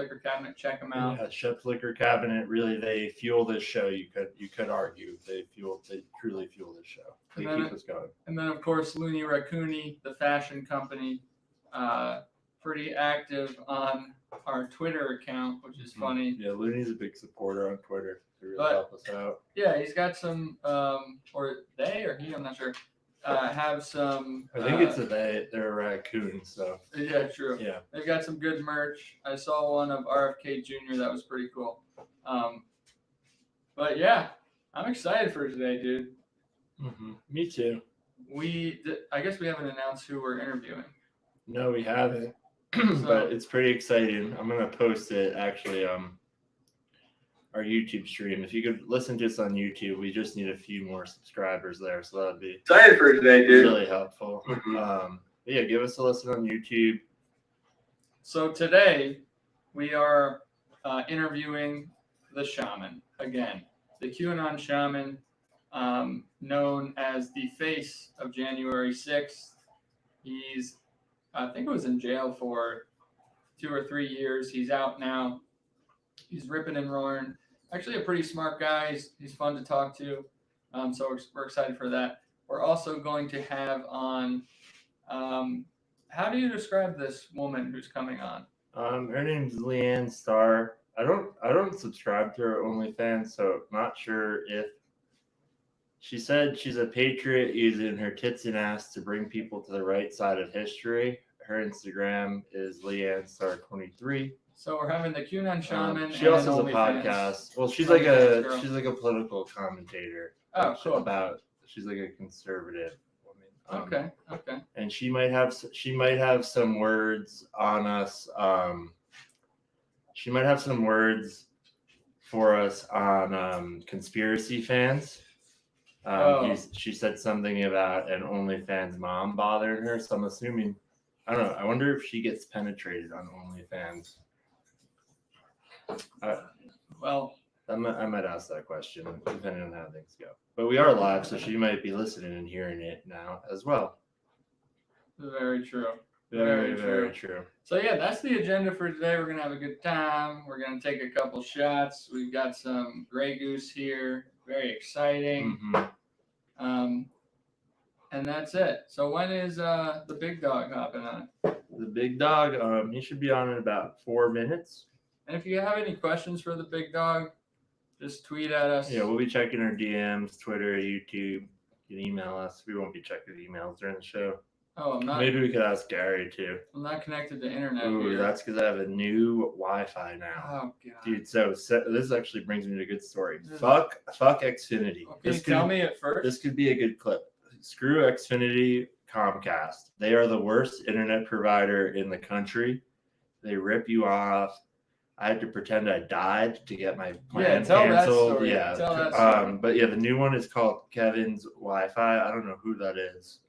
Liquor Cabinet. Check them out. Yeah, Shep's Liquor Cabinet. Really, they fuel this show. You could argue they truly fuel this show. They keep us going. And then of course Looney Raccoony, the fashion company, pretty active on our Twitter account, which is funny. Yeah, Looney's a big supporter on Twitter to really help us out. Yeah, he's got some, or they or he, I'm not sure, have some. I think it's a they. They're a raccoon, so. Yeah, true. Yeah. They've got some good merch. I saw one of RFK Jr. that was pretty cool. But yeah, I'm excited for today, dude. Mm-hmm. Me too. I guess we haven't announced who we're interviewing. No, we haven't. But it's pretty exciting. I'm gonna post it actually. Our YouTube stream. If you could listen to us on YouTube, we just need a few more subscribers there, so that'd be excited for today, dude. Really helpful. Yeah, give us a listen on YouTube. So today we are interviewing the Shaman again, the QAnon Shaman, known as the face of January 6th. He's, I think, was in jail for 2 or 3 years. He's out now. He's ripping and roaring. Actually, a pretty smart guy. He's fun to talk to. So we're excited for that. We're also going to have on. How do you describe this woman who's coming on? Her name's Leanne Starr. I don't subscribe to her OnlyFans, so not sure if she said she's a patriot using her tits and ass to bring people to the right side of history. Her Instagram is Leanne Starr 23. So we're having the QAnon Shaman. She also has a podcast. Well, she's like a political commentator. Oh, cool. She's like a conservative woman. Okay. And she might have some words on us. She might have some words for us on conspiracy fans. She said something about an OnlyFans mom bothering her. So I'm assuming, I don't know. I wonder if she gets penetrated on OnlyFans. I might ask that question depending on how things go. But we are live, so she might be listening and hearing it now as well. Very true. Very true. So yeah, that's the agenda for today. We're gonna have a good time. We're gonna take a couple shots. We've got some Grey Goose here. Very exciting. Mm-hmm. And that's it. So when is the big dog hopping on? The big dog, he should be on in about 4 minutes. And if you have any questions for the big dog, just tweet at us. Yeah, we'll be checking our DMs, Twitter, YouTube. You can email us. We won't be checking emails during the show. Oh, I'm not. Maybe we could ask Gary too. I'm not connected to internet. Ooh, here. that's because I have a new Wi-Fi now. Oh god, dude. So this actually brings me to a good story. Fuck Xfinity. Can you tell me it first? This could be a good clip. Screw Xfinity, Comcast. They are the worst internet provider in the country. They rip you off. I had to pretend I died to get my plan canceled. Tell that story. But yeah, the new one is called Kevin's Wi-Fi. I don't know who that is.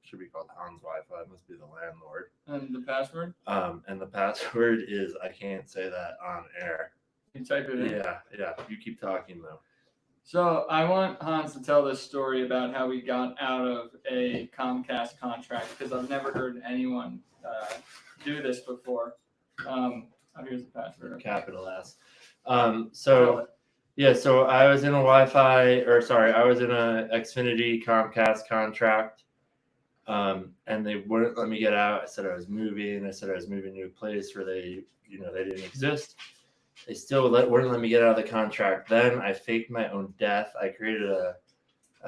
Should be called Hans Wi-Fi. It must be the landlord. And the password? And the password is, I can't say that on air. You type it in. Yeah. You keep talking though. So I want Hans to tell this story about how we got out of a Comcast contract because I've never heard anyone do this before. Here's the password. Okay. Capital S. So I was in a I was in a Xfinity Comcast contract. And they wouldn't let me get out. I said I was moving. To a place where they didn't exist. They still wouldn't let me get out of the contract. Then I faked my own death. I created a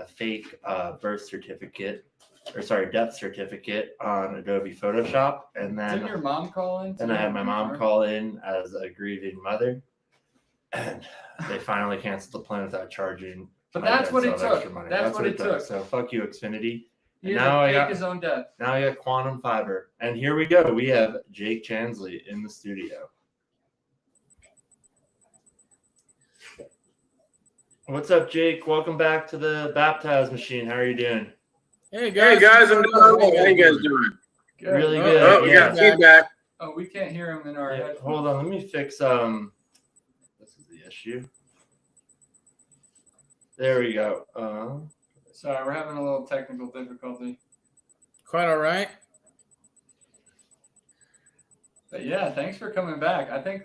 fake death certificate on Adobe Photoshop, and then didn't your mom call in? And I had my mom call in as a grieving mother, and they finally canceled the plan without charging. But that's what it took. That's what it took. So fuck you, Xfinity. Now I got his own death. Now I got quantum fiber, and here we go. We have Jake Chansley in the studio. What's up, Jake? Welcome back to the Baptize Machine. How are you doing? Hey guys, I'm doing okay. How you guys doing? Good. Really good. Oh, we got feedback. Oh, we can't hear him in our headphones. Hold on, let me fix this is the issue. There we go. Sorry, we're having a little technical difficulty. Quite all right. But yeah, thanks for coming back. I think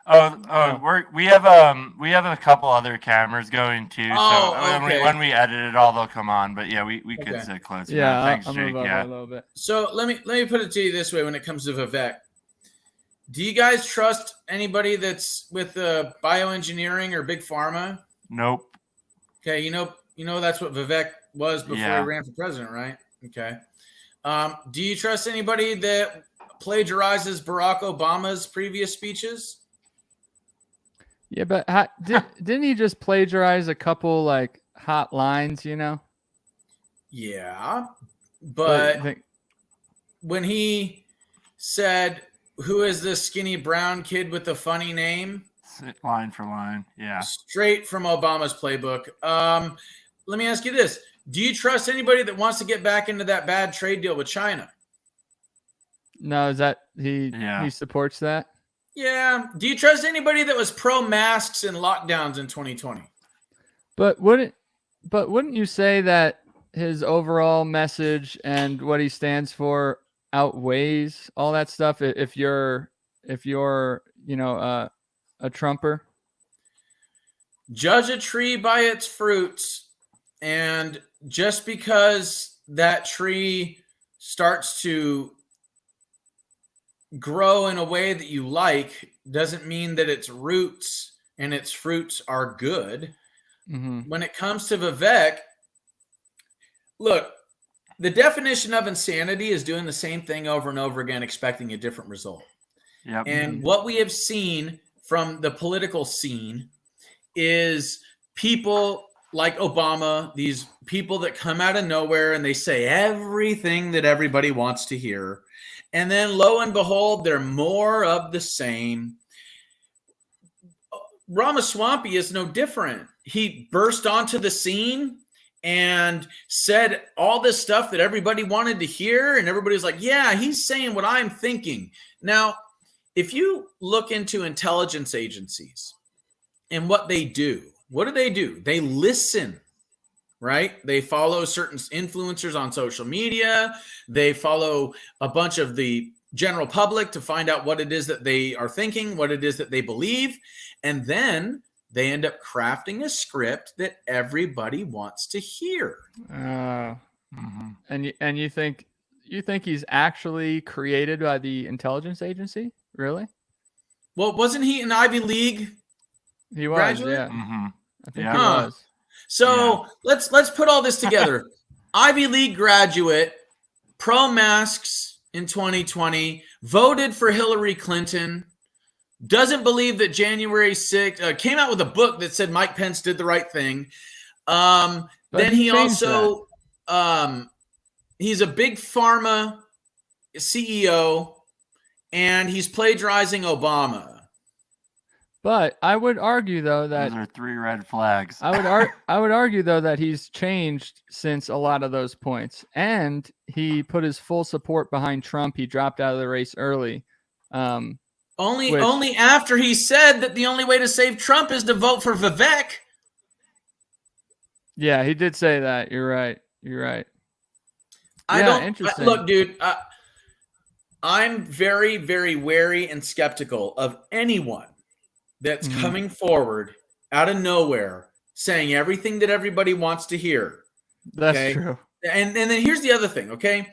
We have a couple other cameras going too. Oh, so okay. when we edit it all, they'll come on. But yeah, we could Okay. sit closer. Yeah, No, thanks, I'll Jake. move over Yeah. a little bit. So let me put it to you this way: when it comes to Vivek, do you guys trust anybody that's with bioengineering or big pharma? Nope. Okay, you know that's what Vivek was before Yeah. he ran for president, right? Okay. Do you trust anybody that plagiarizes Barack Obama's previous speeches? Yeah, but didn't he just plagiarize a couple like hot lines? Yeah, but think, when he said, "Who is this skinny brown kid with the funny name?" Line for line, yeah. Straight from Obama's playbook. Let me ask you this: do you trust anybody that wants to get back into that bad trade deal with China? no, is that he supports that? Yeah. Do you trust anybody that was pro masks and lockdowns in 2020? But wouldn't you say that his overall message and what he stands for outweighs all that stuff? If you're a Trumper? Judge a tree by its fruits, and just because that tree starts to grow in a way that you like doesn't mean that its roots and its fruits are good. Mm-hmm. When it comes to Vivek, look, the definition of insanity is doing the same thing over and over again, expecting a different result. Yep. And what we have seen from the political scene is people like Obama, these people that come out of nowhere and they say everything that everybody wants to hear. And then lo and behold, they're more of the same. Ramaswamy is no different. He burst onto the scene and said all this stuff that everybody wanted to hear. And everybody's like, yeah, he's saying what I'm thinking. Now, if you look into intelligence agencies and what they do, what do? They listen, right? They follow certain influencers on social media. They follow a bunch of the general public to find out what it is that they are thinking, what it is that they believe. And then they end up crafting a script that everybody wants to hear. Mm-hmm. And you think he's actually created by the intelligence agency? Really? Well, wasn't he an Ivy League? He was, graduate? yeah. Mm-hmm. I think he was. So let's put all this together. Ivy League graduate, pro masks in 2020, voted for Hillary Clinton, doesn't believe that January 6th, came out with a book that said Mike Pence did the right thing. Then he also, he's a big pharma CEO, and he's plagiarizing Obama. But I would argue though that those are 3 red flags. I would argue though that he's changed since a lot of those points, and he put his full support behind Trump. He dropped out of the race early. Only after he said that the only way to save Trump is to vote for Vivek. Yeah, he did say that. You're right. Interesting. Look, dude, I'm very, very wary and skeptical of anyone that's coming forward out of nowhere saying everything that everybody wants to hear. That's true. And then here's the other thing, okay?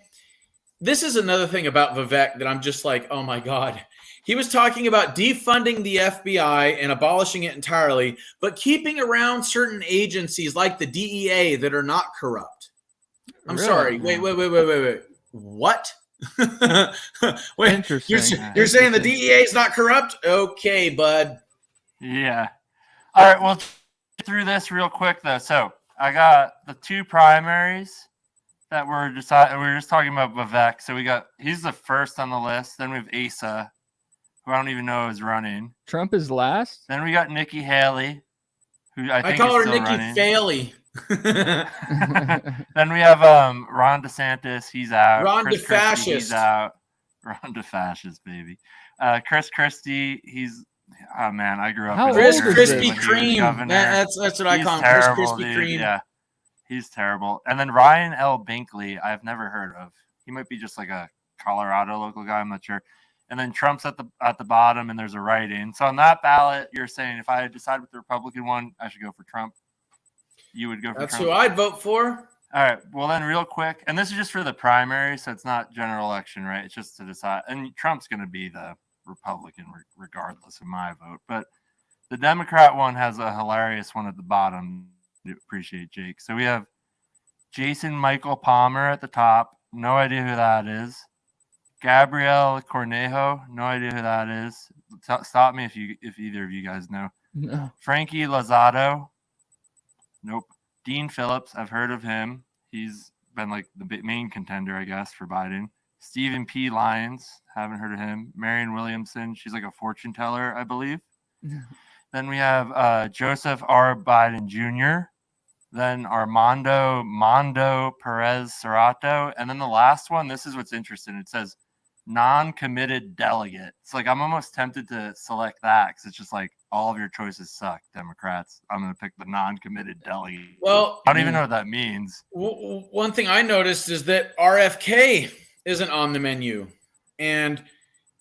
This is another thing about Vivek that I'm just like, oh my God. He was talking about defunding the FBI and abolishing it entirely, but keeping around certain agencies like the DEA that are not corrupt. I'm sorry. Wait. What? Wait, Interesting. You're saying the DEA is not corrupt? Okay, bud. Yeah. All right. Well, through this real quick though. So I got the 2 primaries that we're just talking about Vivek. So he's the first on the list. Then we have Asa, who I don't even know is running. Trump is last. Then we got Nikki Haley, who I think call is her still Nikki running. Faley. Then we have Ron DeSantis. He's out. Ron Chris Christie, he's DeFascist. out. Ron DeFascist, baby. Chris Christie. He's man. I grew up. How in Chris old is Krispy this? Kreme. That's what I call him. Chris Terrible, Krispy dude. Kreme. Yeah, he's terrible. And then Ryan L. Binkley, I've never heard of. He might be just like a Colorado local guy. I'm not sure. and then Trump's at the bottom, and there's a write-in. So on that ballot, you're saying if I decide with the Republican one, I should go for Trump. You would go for That's Trump. who I'd vote for. All right. Well, then, real quick, and this is just for the primary, so it's not general election, right? It's just to decide. And Trump's going to be the Republican regardless of my vote. But the Democrat one has a hilarious one at the bottom. I appreciate Jake. So we have Jason Michael Palmer at the top. No idea who that is. Gabrielle Cornejo. No idea who that is. Stop me if either of you guys know. No. Frankie Lozado. Nope. Dean Phillips, I've heard of him. He's been like the main contender, I guess, for Biden. Stephen P. Lyons, haven't heard of him. Marion Williamson, she's like a fortune teller, I believe. Then we have Joseph R. Biden Jr., then Armando Mondo Perez Serrato, and then the last one, this is what's interesting. It says non-committed delegate. It's like I'm almost tempted to select that because it's just like all of your choices suck, Democrats. I'm going to pick the non-committed delegate. Well, I don't even know what that means. one thing I noticed is that RFK isn't on the menu. And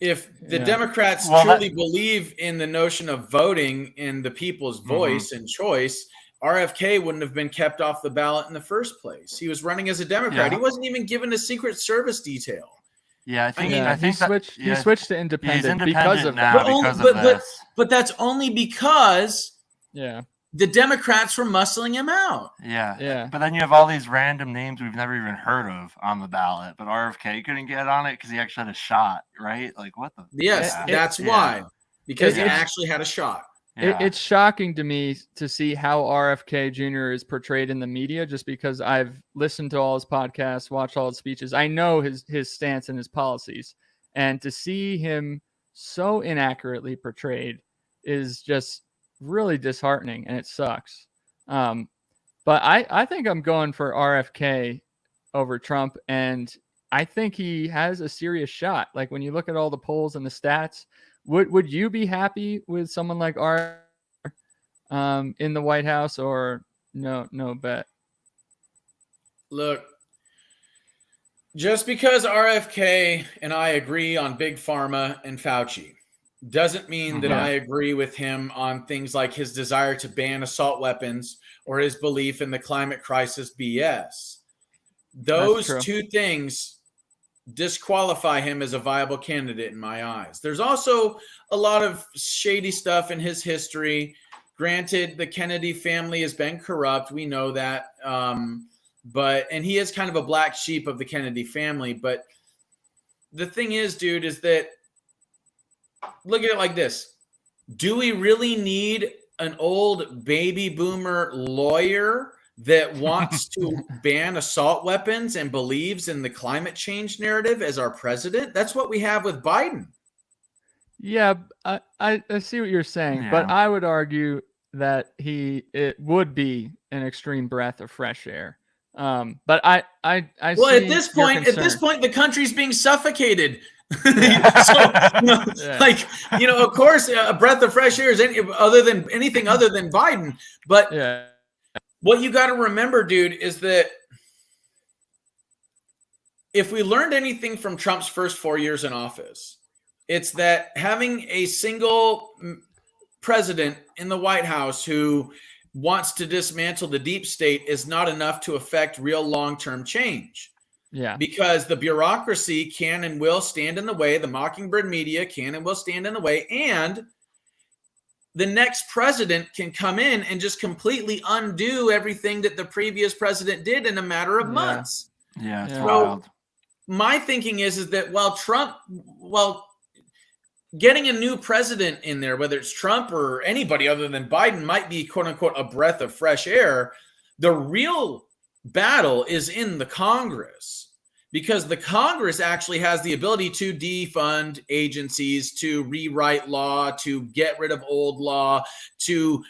if the Democrats truly believe in the notion of voting in the people's voice and choice, RFK wouldn't have been kept off the ballot in the first place. He was running as a Democrat. He wasn't even given a Secret Service detail. Yeah, I think he switched to independent, because of now that. But that's only because the Democrats were muscling him out. Yeah. But then you have all these random names we've never even heard of on the ballot. But RFK couldn't get on it because he actually had a shot, right? Like what the? Yes, that's why. Because he actually had a shot. It's shocking to me to see how RFK Jr. is portrayed in the media, just because I've listened to all his podcasts, watched all his speeches. I know his stance and his policies, and to see him so inaccurately portrayed is just really disheartening, and it sucks. But I think I'm going for RFK over Trump, and I think he has a serious shot. Like when you look at all the polls and the stats, would you be happy with someone like in the White House, or no bet? Look, just because RFK and I agree on Big Pharma and Fauci doesn't mean that I agree with him on things like his desire to ban assault weapons or his belief in the climate crisis BS. Those two things disqualify him as a viable candidate in my eyes. There's also a lot of shady stuff in his history. Granted, the Kennedy family has been corrupt. We know that. And he is kind of a black sheep of the Kennedy family. But the thing is, dude, is that look at it like this. Do we really need an old baby boomer lawyer that wants to ban assault weapons and believes in the climate change narrative as our president? That's what we have with Biden. Yeah, I see what you're saying, but I would argue that it would be an extreme breath of fresh air. But I well, see at this point, the country's being suffocated. Of course, a breath of fresh air is anything other than Biden. But what you got to remember, dude, is that if we learned anything from Trump's first 4 years in office, it's that having a single president in the White House who wants to dismantle the deep state is not enough to affect real long-term change. Yeah. Because the bureaucracy can and will stand in the way. The Mockingbird media can and will stand in the way. And the next president can come in and just completely undo everything that the previous president did in a matter of months. Yeah, it's wild. My thinking is that getting a new president in there, whether it's Trump or anybody other than Biden, might be, quote unquote, a breath of fresh air. The real battle is in the Congress, because the Congress actually has the ability to defund agencies, to rewrite law, to get rid of old law, to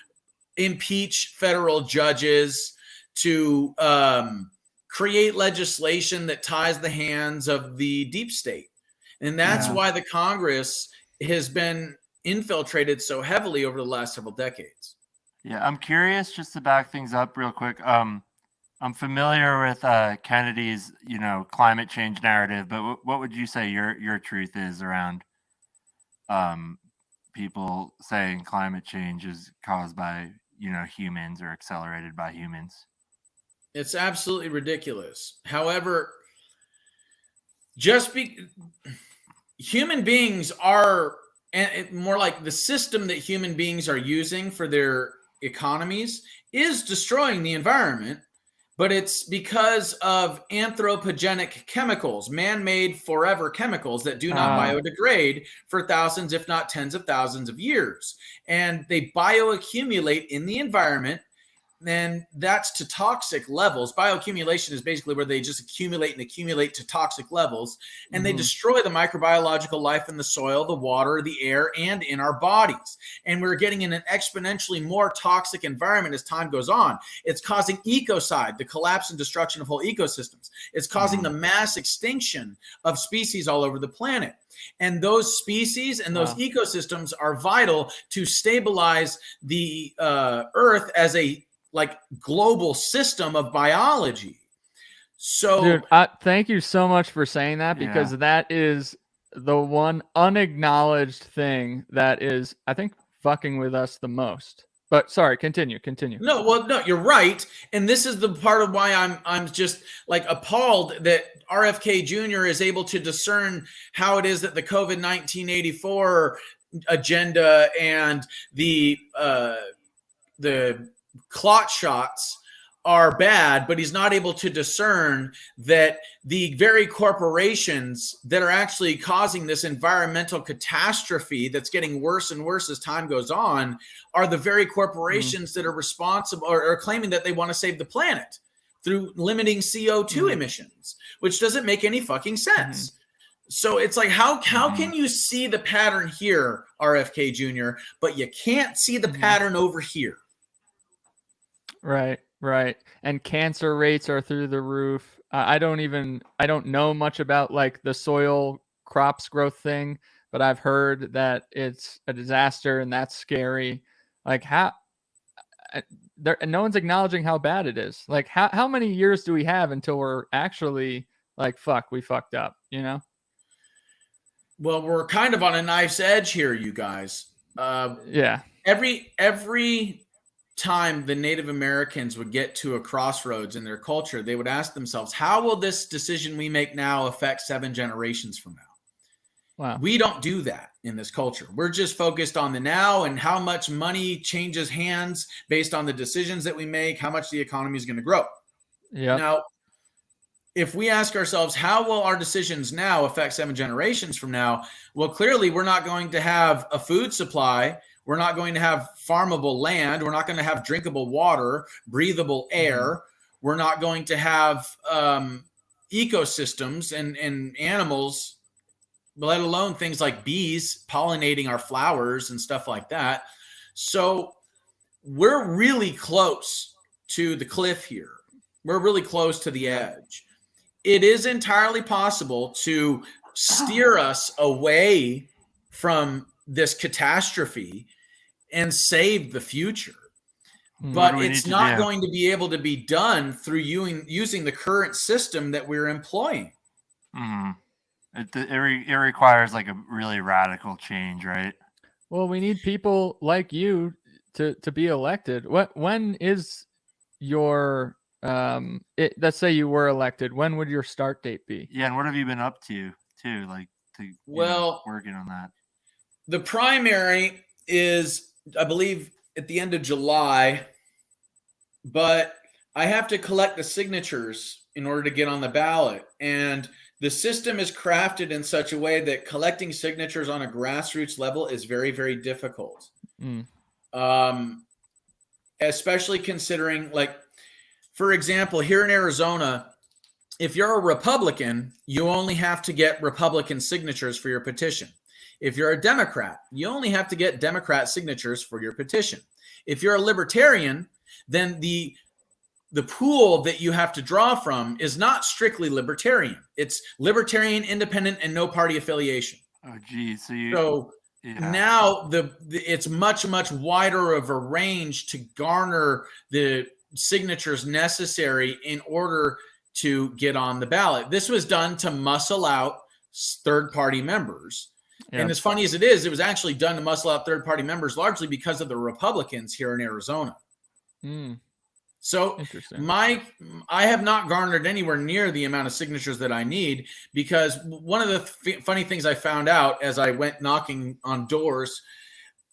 impeach federal judges, to create legislation that ties the hands of the deep state. And that's why the Congress has been infiltrated so heavily over the last several decades. Yeah, I'm curious, just to back things up real quick. I'm familiar with Kennedy's, climate change narrative, but what would you say your truth is around people saying climate change is caused by humans or accelerated by humans. It's absolutely ridiculous. However, human beings are, and more like the system that human beings are using for their economies is destroying the environment, but it's because of anthropogenic chemicals, man-made forever chemicals that do not biodegrade for thousands, if not tens of thousands of years. And they bioaccumulate in the environment. And that's to toxic levels. Bioaccumulation is basically where they just accumulate and accumulate to toxic levels, and they destroy the microbiological life in the soil, the water, the air, and in our bodies. And we're getting in an exponentially more toxic environment as time goes on. It's causing ecocide, the collapse and destruction of whole ecosystems. It's causing the mass extinction of species all over the planet. And those species and those ecosystems are vital to stabilize the Earth as a global system of biology. So, dude, thank you so much for saying that, because that is the one unacknowledged thing that is, I think, fucking with us the most. But sorry, continue. No, you're right. And this is the part of why I'm just appalled that RFK Jr. is able to discern how it is that the COVID-19 84 agenda and the clot shots are bad, but he's not able to discern that the very corporations that are actually causing this environmental catastrophe that's getting worse and worse as time goes on are the very corporations that are responsible or claiming that they want to save the planet through limiting CO2 emissions, which doesn't make any fucking sense. So it's like, how can you see the pattern here, RFK Jr., but you can't see the pattern over here? Right. And cancer rates are through the roof. I don't know much about the soil crops growth thing, but I've heard that it's a disaster and that's scary. No one's acknowledging how bad it is. How many years do we have until we're actually we fucked up, Well, we're kind of on a knife's edge here, you guys. Every time the Native Americans would get to a crossroads in their culture, they would ask themselves, how will this decision we make now affect 7 generations from now? Wow. We don't do that in this culture. We're just focused on the now and how much money changes hands based on the decisions that we make, how much the economy is going to grow. Yeah. Now, if we ask ourselves, how will our decisions now affect 7 generations from now? Well, clearly we're not going to have a food supply. We're not going to have farmable land. We're not going to have drinkable water, breathable air. We're not going to have ecosystems and animals, let alone things like bees pollinating our flowers and stuff like that. So we're really close to the cliff here. We're really close to the edge. It is entirely possible to steer us away from this catastrophe and save the future. But it's not going to be able to be done through using the current system that we're employing. It requires a really radical change, right? Well, we need people like you to be elected. When is your let's say you were elected, when would your start date be? Yeah, and what have you been up to too, working on that? The primary is, I believe, at the end of July, but I have to collect the signatures in order to get on the ballot. And the system is crafted in such a way that collecting signatures on a grassroots level is very, very difficult. Especially considering, for example, here in Arizona, if you're a Republican, you only have to get Republican signatures for your petition. If you're a Democrat, you only have to get Democrat signatures for your petition. If you're a Libertarian, then the pool that you have to draw from is not strictly Libertarian. It's Libertarian, Independent, and no party affiliation. Oh, geez. Now it's much, much wider of a range to garner the signatures necessary in order to get on the ballot. This was done to muscle out third-party members. And as funny as it is, it was actually done to muscle out third-party members largely because of the Republicans here in Arizona. So Interesting. I have not garnered anywhere near the amount of signatures that I need, because one of the funny things I found out as I went knocking on doors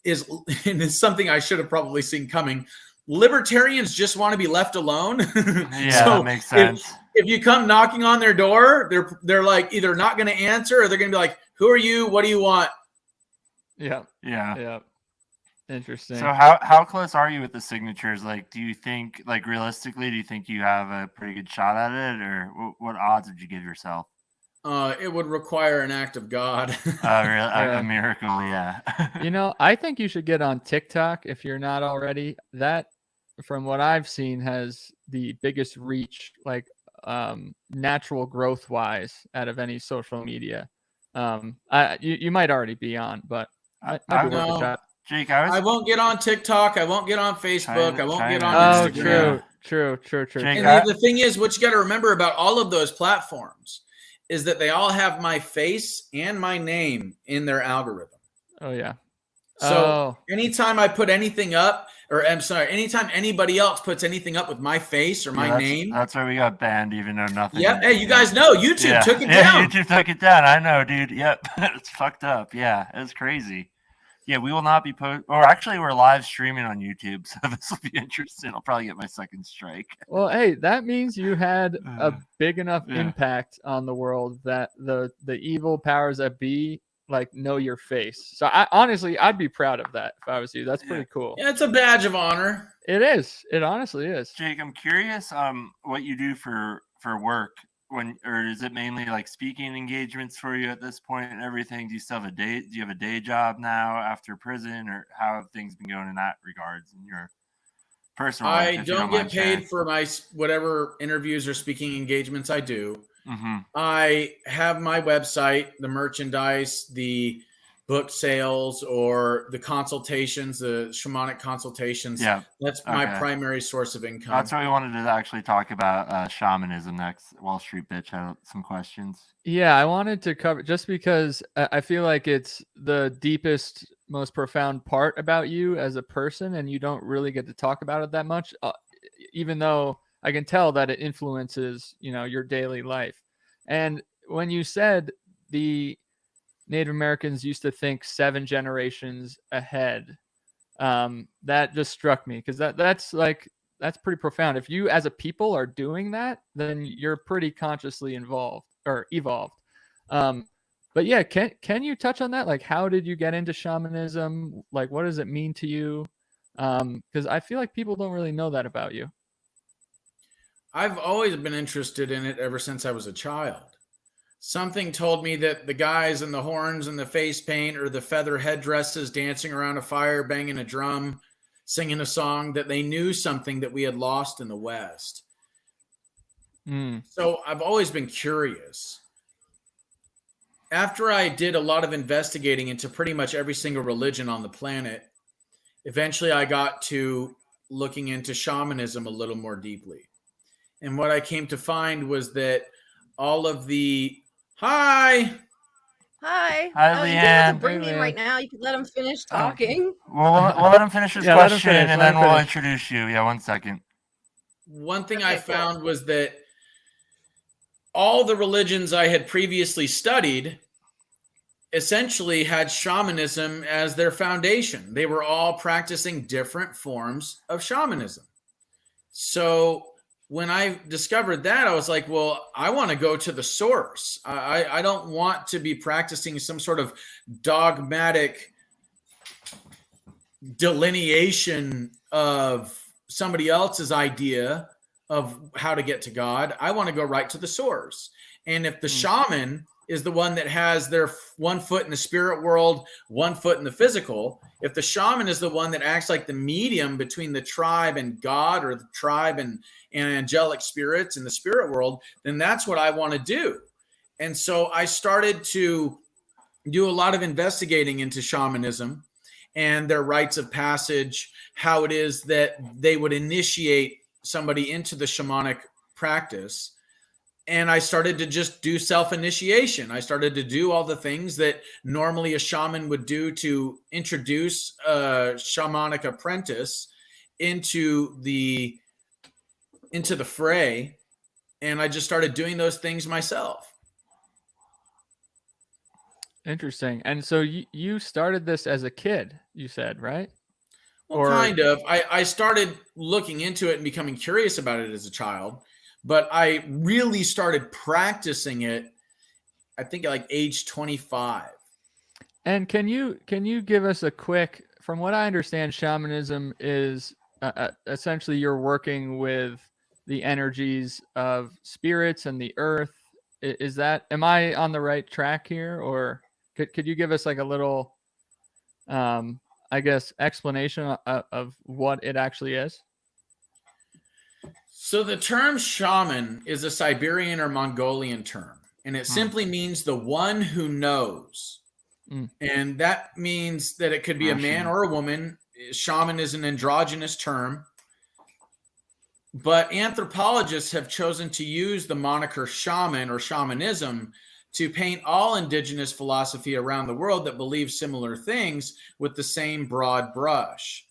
is, and it's something I should have probably seen coming, libertarians just want to be left alone. Yeah, So that makes sense. If you come knocking on their door, they're like either not going to answer, or they're going to be like, "Who are you? What do you want?" Yeah. Interesting. So how close are you with the signatures? Like, do you think, like, realistically, do you think you have a pretty good shot at it, or what odds would you give yourself? It would require an act of God. A miracle, yeah. I think you should get on TikTok if you're not already. That, from what I've seen, has the biggest reach, like natural growth wise, out of any social media. You might already be on, but might be worth a shot. Jake, I won't get on TikTok. I won't get on Facebook. I won't get on Instagram. True. Jake, and the thing is, what you got to remember about all of those platforms is that they all have my face and my name in their algorithm. Oh, yeah. So anytime I put anything up, or I'm sorry, anytime anybody else puts anything up with my face or my name. That's why we got banned, even though nothing. Yep. Hey, you guys know YouTube took it down. YouTube took it down. I know, dude. Yep. It's fucked up. Yeah. It's crazy. Yeah, we will not be or actually we're live streaming on YouTube, so this will be interesting. I'll probably get my second strike. Well, hey, that means you had a big enough impact on the world that the evil powers that be know your face. So I'd be proud of that if I was you. That's pretty cool. Yeah, it's a badge of honor. It is. It honestly is. Jake, I'm curious what you do for work, or is it mainly like speaking engagements for you at this point and everything? Do you still have do you have a day job now after prison, or how have things been going in that regards in your personal life? I don't get paid for my whatever interviews or speaking engagements I do. I have my website, the merchandise, the book sales, or the consultations, the shamanic consultations. Yeah, that's my primary source of income. That's what we wanted to actually talk about, shamanism next. Wall Street Bitch had some questions. Yeah, I wanted to cover, just because I feel like it's the deepest, most profound part about you as a person, and you don't really get to talk about it that much, even though I can tell that it influences, your daily life. And when you said the Native Americans used to think 7 generations ahead, that just struck me, because that's pretty profound. If you as a people are doing that, then you're pretty consciously involved or evolved. But yeah, can you touch on that? Like, how did you get into shamanism? Like, what does it mean to you? Because I feel like people don't really know that about you. I've always been interested in it ever since I was a child. Something told me that the guys in the horns and the face paint, or the feather headdresses dancing around a fire, banging a drum, singing a song, that they knew something that we had lost in the West. So I've always been curious. After I did a lot of investigating into pretty much every single religion on the planet, eventually I got to looking into shamanism a little more deeply. And what I came to find was that all of the Hi, Leanne. You don't have to bring me in right now. You can let him finish talking. We'll let him finish his question, and then we'll introduce you. Yeah, 1 second. One thing I found was that all the religions I had previously studied essentially had shamanism as their foundation. They were all practicing different forms of shamanism. So when I discovered that, I was like, well, I want to go to the source. I don't want to be practicing some sort of dogmatic delineation of somebody else's idea of how to get to God. I want to go right to the source. And if the shaman is the one that has their 1 foot in the spirit world, 1 foot in the physical, if the shaman is the one that acts like the medium between the tribe and God, or the tribe and angelic spirits in the spirit world, then that's what I want to do. And so I started to do a lot of investigating into shamanism and their rites of passage, how it is that they would initiate somebody into the shamanic practice. and I started to just do self-initiation. I started to do all the things that normally a shaman would do to introduce a shamanic apprentice into the fray. And I just started doing those things myself. Interesting. And so you started this as a kid, you said, right? Well, kind of. I started looking into it and becoming curious about it as a child, but I really started practicing it, I think, at like age 25. And can you give us a quick, from what I understand, shamanism is essentially you're working with the energies of spirits and the earth. Is that, am I on the right track here, or could you give us like a little, I guess, explanation of what it actually is? So the term shaman is a Siberian or Mongolian term, and it simply means the one who knows. And that means that it could be a man or a woman. Shaman is an androgynous term, but anthropologists have chosen to use the moniker shaman or shamanism to paint all indigenous philosophy around the world that believes similar things with the same broad brush.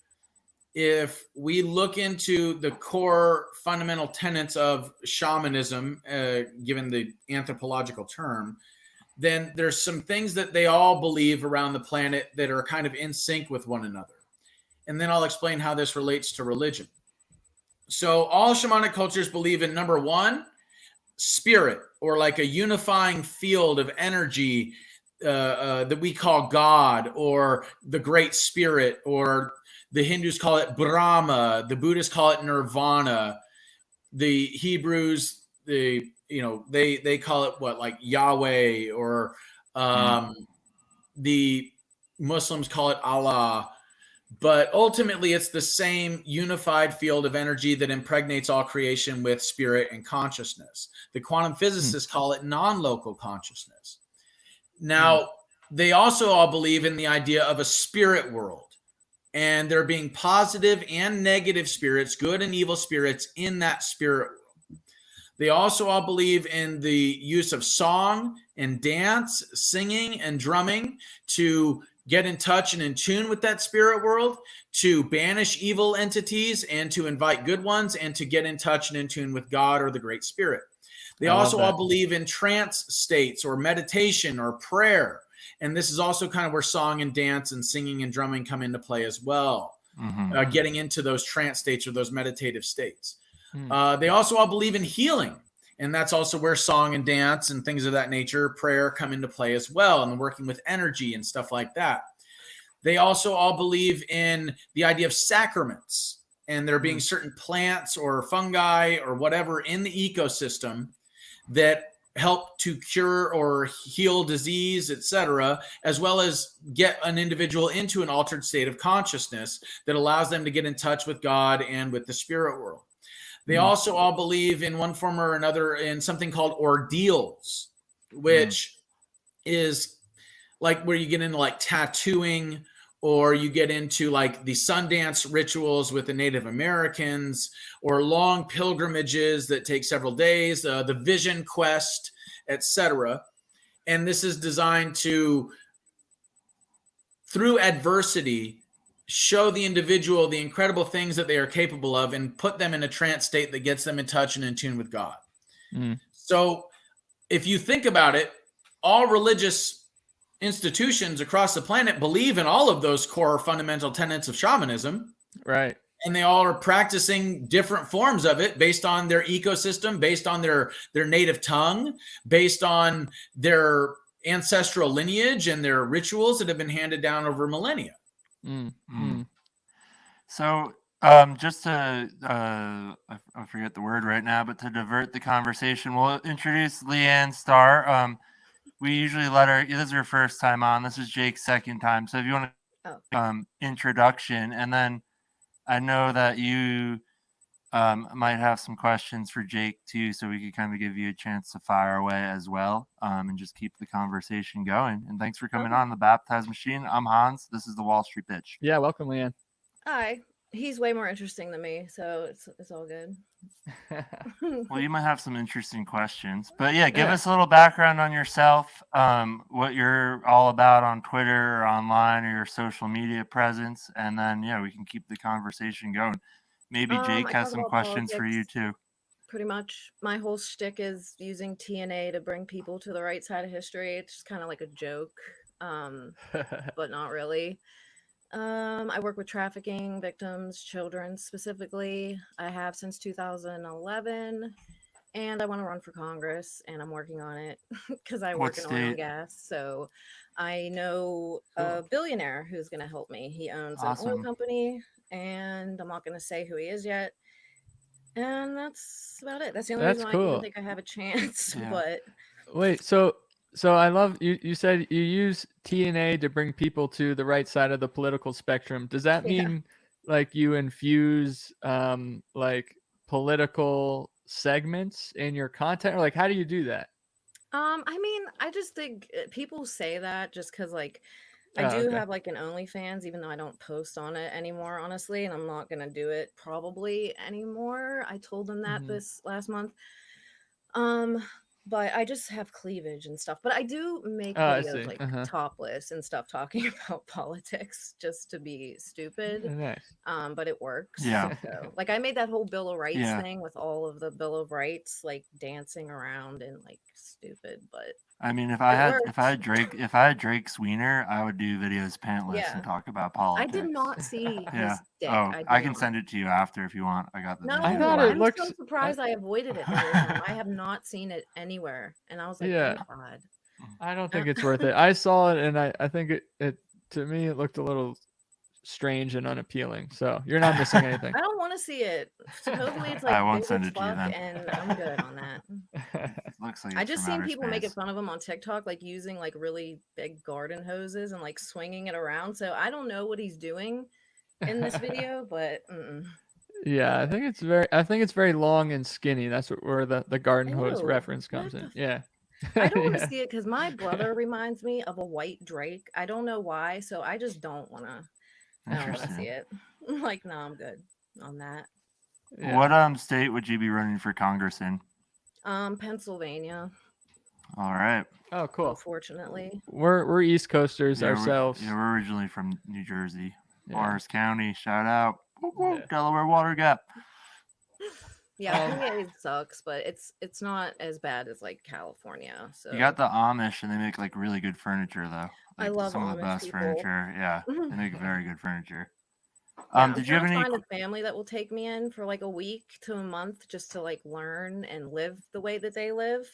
If we look into the core fundamental tenets of shamanism, given the anthropological term, then there's some things that they all believe around the planet that are kind of in sync with one another. And then I'll explain how this relates to religion. So all shamanic cultures believe in, number one, spirit, or like a unifying field of energy that we call God, or the Great Spirit, or the Hindus call it Brahma, the Buddhists call it Nirvana, the Hebrews, they call it what, like Yahweh, or the Muslims call it Allah. But ultimately, it's the same unified field of energy that impregnates all creation with spirit and consciousness. The quantum physicists call it non-local consciousness. Now, they also all believe in the idea of a spirit world, and there being positive and negative spirits, good and evil spirits in that spirit world. They also all believe in the use of song and dance, singing and drumming to get in touch and in tune with that spirit world, to banish evil entities and to invite good ones, and to get in touch and in tune with God or the Great Spirit. They also all believe in trance states or meditation or prayer. And this is also kind of where song and dance and singing and drumming come into play as well, getting into those trance states or those meditative states. They also all believe in healing. And that's also where song and dance and things of that nature, prayer, come into play as well, and working with energy and stuff like that. They also all believe in the idea of sacraments, and there being certain plants or fungi or whatever in the ecosystem that help to cure or heal disease, etc., as well as get an individual into an altered state of consciousness that allows them to get in touch with God and with the spirit world. They also all believe in one form or another in something called ordeals, which is like where you get into like tattooing, or you get into like the Sundance rituals with the Native Americans, or long pilgrimages that take several days, the vision quest, etc. And this is designed to, through adversity, show the individual the incredible things that they are capable of and put them in a trance state that gets them in touch and in tune with God. So if you think about it, all religious institutions across the planet believe in all of those core fundamental tenets of shamanism. Right. And they all are practicing different forms of it based on their ecosystem, based on their native tongue, based on their ancestral lineage and their rituals that have been handed down over millennia. So just to I forget the word right now, but to divert the conversation, we'll introduce Leanne Starr. We usually let her, this is her first time on, this is Jake's second time, so if you want to introduction, and then I know that you might have some questions for Jake too, so we could kind of give you a chance to fire away as well, and just keep the conversation going. And thanks for coming on the Baptized Machine. I'm Hans. This is the Wall Street Bitch. Yeah, welcome, Leanne. Hi. He's way more interesting than me, so it's all good. Well, you might have some interesting questions, but yeah, give Yeah. us a little background on yourself, what you're all about on Twitter or online or your social media presence, and then yeah, we can keep the conversation going. Maybe Jake I has talk some about questions for you politics too. pretty much. My whole shtick is using TNA to bring people to the right side of history. It's just kind of like a joke, but not really. I work with trafficking victims, children specifically. I have since 2011, and I want to run for Congress, and I'm working on it because I What work in oil and state? gas. So I know a billionaire who's going to help me. He owns an oil Awesome. company, and I'm not going to say who he is yet. And that's about it. That's the only That's reason why I even cool. think I have a chance. Yeah. But Wait, so I love you said you use TNA to bring people to the right side of the political spectrum. Does that yeah. mean like you infuse like political segments in your content, or like how do you do that? I mean, I just think people say that just because, like, I Oh, do okay. have like an OnlyFans, even though I don't post on it anymore, honestly, and I'm not gonna do it probably anymore. I told them that Mhm. this last month. Um, but I just have cleavage and stuff. But I do make Oh, I videos see. like Uh-huh. topless and stuff talking about politics just to be stupid. Nice. But it works. Yeah. So, like, I made that whole Bill of Rights Yeah. thing with all of the Bill of Rights, like dancing around and like stupid, but I mean, if it I works. had Drake's wiener, I would do videos pantless Yeah. and talk about I did politics. not see Yeah. his dick. Oh, I I did can not. send it to you after if you want. I got the No, video. I thought it I'm looks so surprised I avoided it the whole time. I have not seen it anywhere, and I was like, Yeah. thank God. I don't think it's worth it. I saw it and I think it to me it looked a little strange and unappealing. So you're not missing anything. I don't want to see it. Supposedly it's I like won't big send as it to you fuck, then. and I'm good on that. Looks like I it's just from seen outer people making space. fun of him on TikTok, like using like really big garden hoses and like swinging it around. So I don't know what he's doing in this video, but Yeah, I think it's very long and skinny. That's where the garden hose ew, reference comes what in. the Yeah. I don't want to Yeah. see it because my brother reminds me of a white Drake. I don't know why, so I just don't want to. I don't want to see Interesting. it. Like, no, I'm good on that. Yeah. What state would you be running for Congress in? Pennsylvania, All right. Oh, cool. unfortunately. We're East Coasters Yeah, ourselves. we're originally from New Jersey, Yeah. Morris County. Shout out. Whoop, whoop, Yeah. Delaware Water Gap. Yeah, Um, PA sucks, but it's not as bad as like California. So You got the Amish, and they make like really good furniture, though. I Like love some of the Amish best people. furniture. Yeah, they make very good furniture. Yeah, I'm Did you have trying to any? find a family that will take me in for like a week to a month just to like learn and live the way that they live.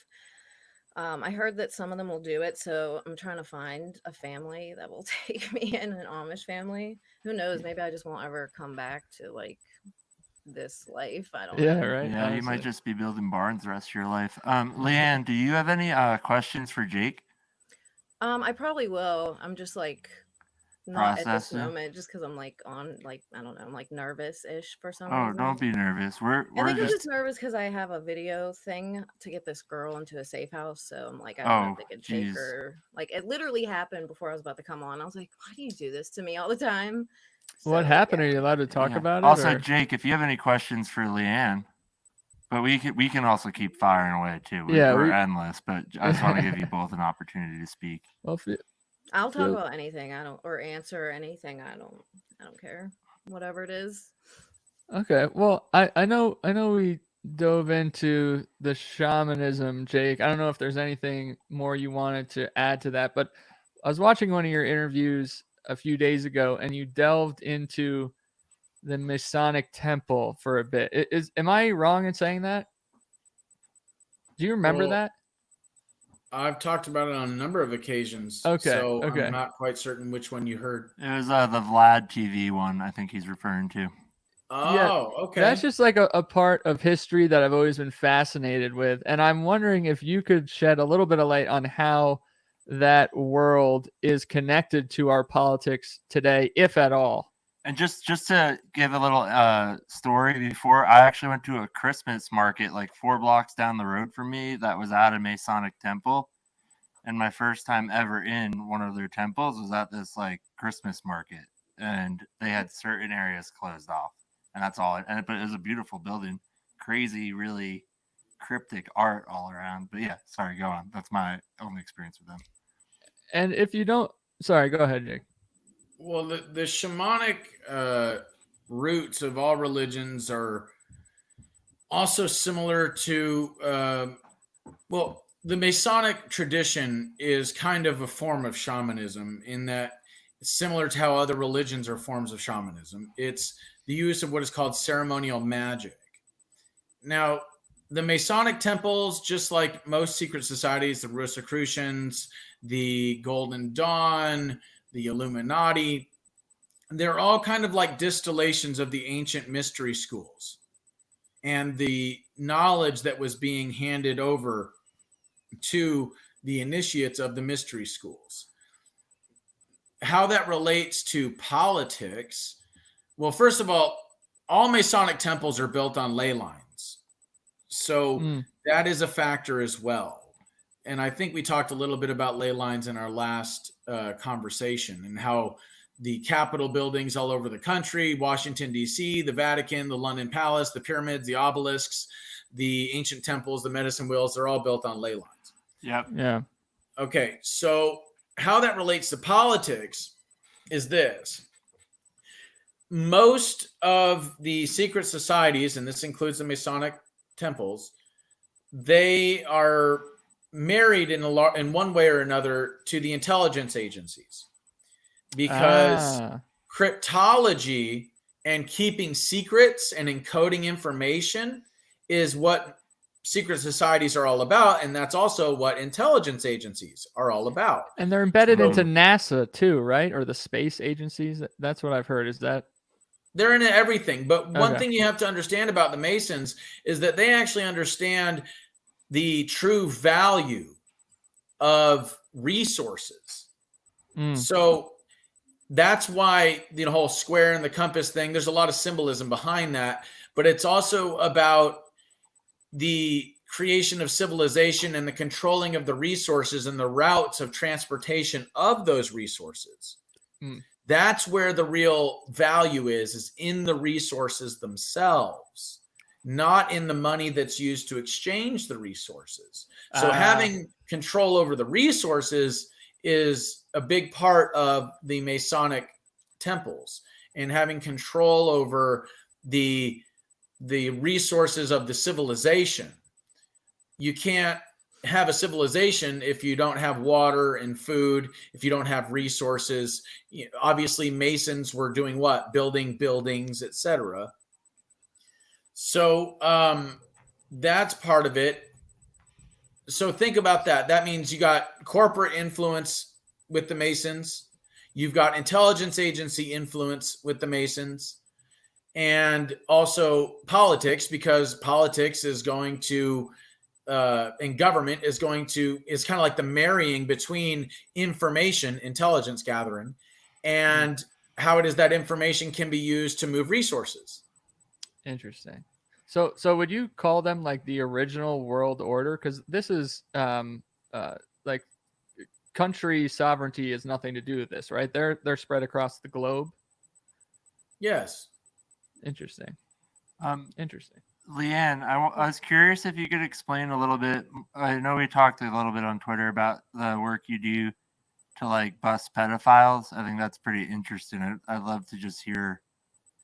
I heard that some of them will do it, so I'm trying to find a family that will take me in, an Amish family. Who knows? Maybe I just won't ever come back to like this life. I don't yeah, know. right. Yeah, you might Honestly. just be building barns the rest of your life. Leanne, do you have any questions for Jake? I probably will. I'm just like not at this Processing? moment, just because I'm like on like I don't know, I'm like nervous-ish for some Oh, reason. don't be nervous. I We're think I'm just. just nervous because I have a video thing to get this girl into a safe house. So I'm like, I don't know if they could take Geez. her. Like, it literally happened before I was about to come on. I was like, why do you do this to me all the time? What So, happened? yeah. Are you allowed to talk Yeah. about it? Also, or- Jake, if you have any questions for Leanne, but we can also keep firing away too. We're endless, but I just want to give you both an opportunity to speak. Well, I'll talk feel- about anything. I don't or answer anything. I don't care. Whatever it is. Okay. Well, I know we dove into the shamanism, Jake. I don't know if there's anything more you wanted to add to that, but I was watching one of your interviews a few days ago and you delved into the Masonic temple for a bit. Am I wrong in saying that? Do you remember Well, that? I've talked about it on a number of occasions. Okay, So okay. I'm not quite certain which one you heard. It was the Vlad TV one. I think he's referring to. Oh, Yeah, okay. That's just like a part of history that I've always been fascinated with. And I'm wondering if you could shed a little bit of light on how that world is connected to our politics today, if at all. And just to give a little story, before I actually went to a Christmas market like 4 blocks down the road from me that was at a Masonic temple. And my first time ever in one of their temples was at this like Christmas market. and they had certain areas closed off, and that's all. But it was a beautiful building, crazy, really cryptic art all around. But yeah, sorry, go on. That's my only experience with them. And if you don't, sorry, go ahead, Jake. Well, the shamanic roots of all religions are also similar to, the Masonic tradition is kind of a form of shamanism in that it's similar to how other religions are forms of shamanism. It's the use of what is called ceremonial magic. Now, the Masonic temples, just like most secret societies, the Rosicrucians, the Golden Dawn, the Illuminati, they're all kind of like distillations of the ancient mystery schools and the knowledge that was being handed over to the initiates of the mystery schools. How that relates to politics, well, first of all Masonic temples are built on ley lines. So that is a factor as well. And I think we talked a little bit about ley lines in our last conversation and how the Capitol buildings all over the country, Washington, D.C., the Vatican, the London Palace, the pyramids, the obelisks, the ancient temples, the medicine wheels, they're all built on ley lines. Yep. Yeah. Okay, so how that relates to politics is this. Most of the secret societies, and this includes the Masonic temples, they are married in one way or another to the intelligence agencies, because cryptology and keeping secrets and encoding information is what secret societies are all about, and that's also what intelligence agencies are all about. And they're embedded into NASA too, right? Or the space agencies. That's what I've heard. Is that they're into everything? But one thing you have to understand about the Masons is that they actually understand the true value of resources. So that's why the whole square and the compass thing, there's a lot of symbolism behind that, but it's also about the creation of civilization and the controlling of the resources and the routes of transportation of those resources. That's where the real value is in the resources themselves, not in the money that's used to exchange the resources. So having control over the resources is a big part of the Masonic temples, and having control over the resources of the civilization. You can't have a civilization if you don't have water and food, if you don't have resources. Obviously, Masons were doing what? Building buildings, etc. So that's part of it. So think about that. That means you got corporate influence with the Masons. You've got intelligence agency influence with the Masons. And also politics, because politics is going to, and government is kind of like the marrying between information, intelligence gathering, and how it is that information can be used to move resources. Interesting. So would you call them like the original world order? Because this is like country sovereignty has nothing to do with this, right? They're spread across the globe. Yes. Interesting. Interesting. Leanne, I was curious if you could explain a little bit. I know we talked a little bit on Twitter about the work you do to like bust pedophiles. I think that's pretty interesting. I'd love to just hear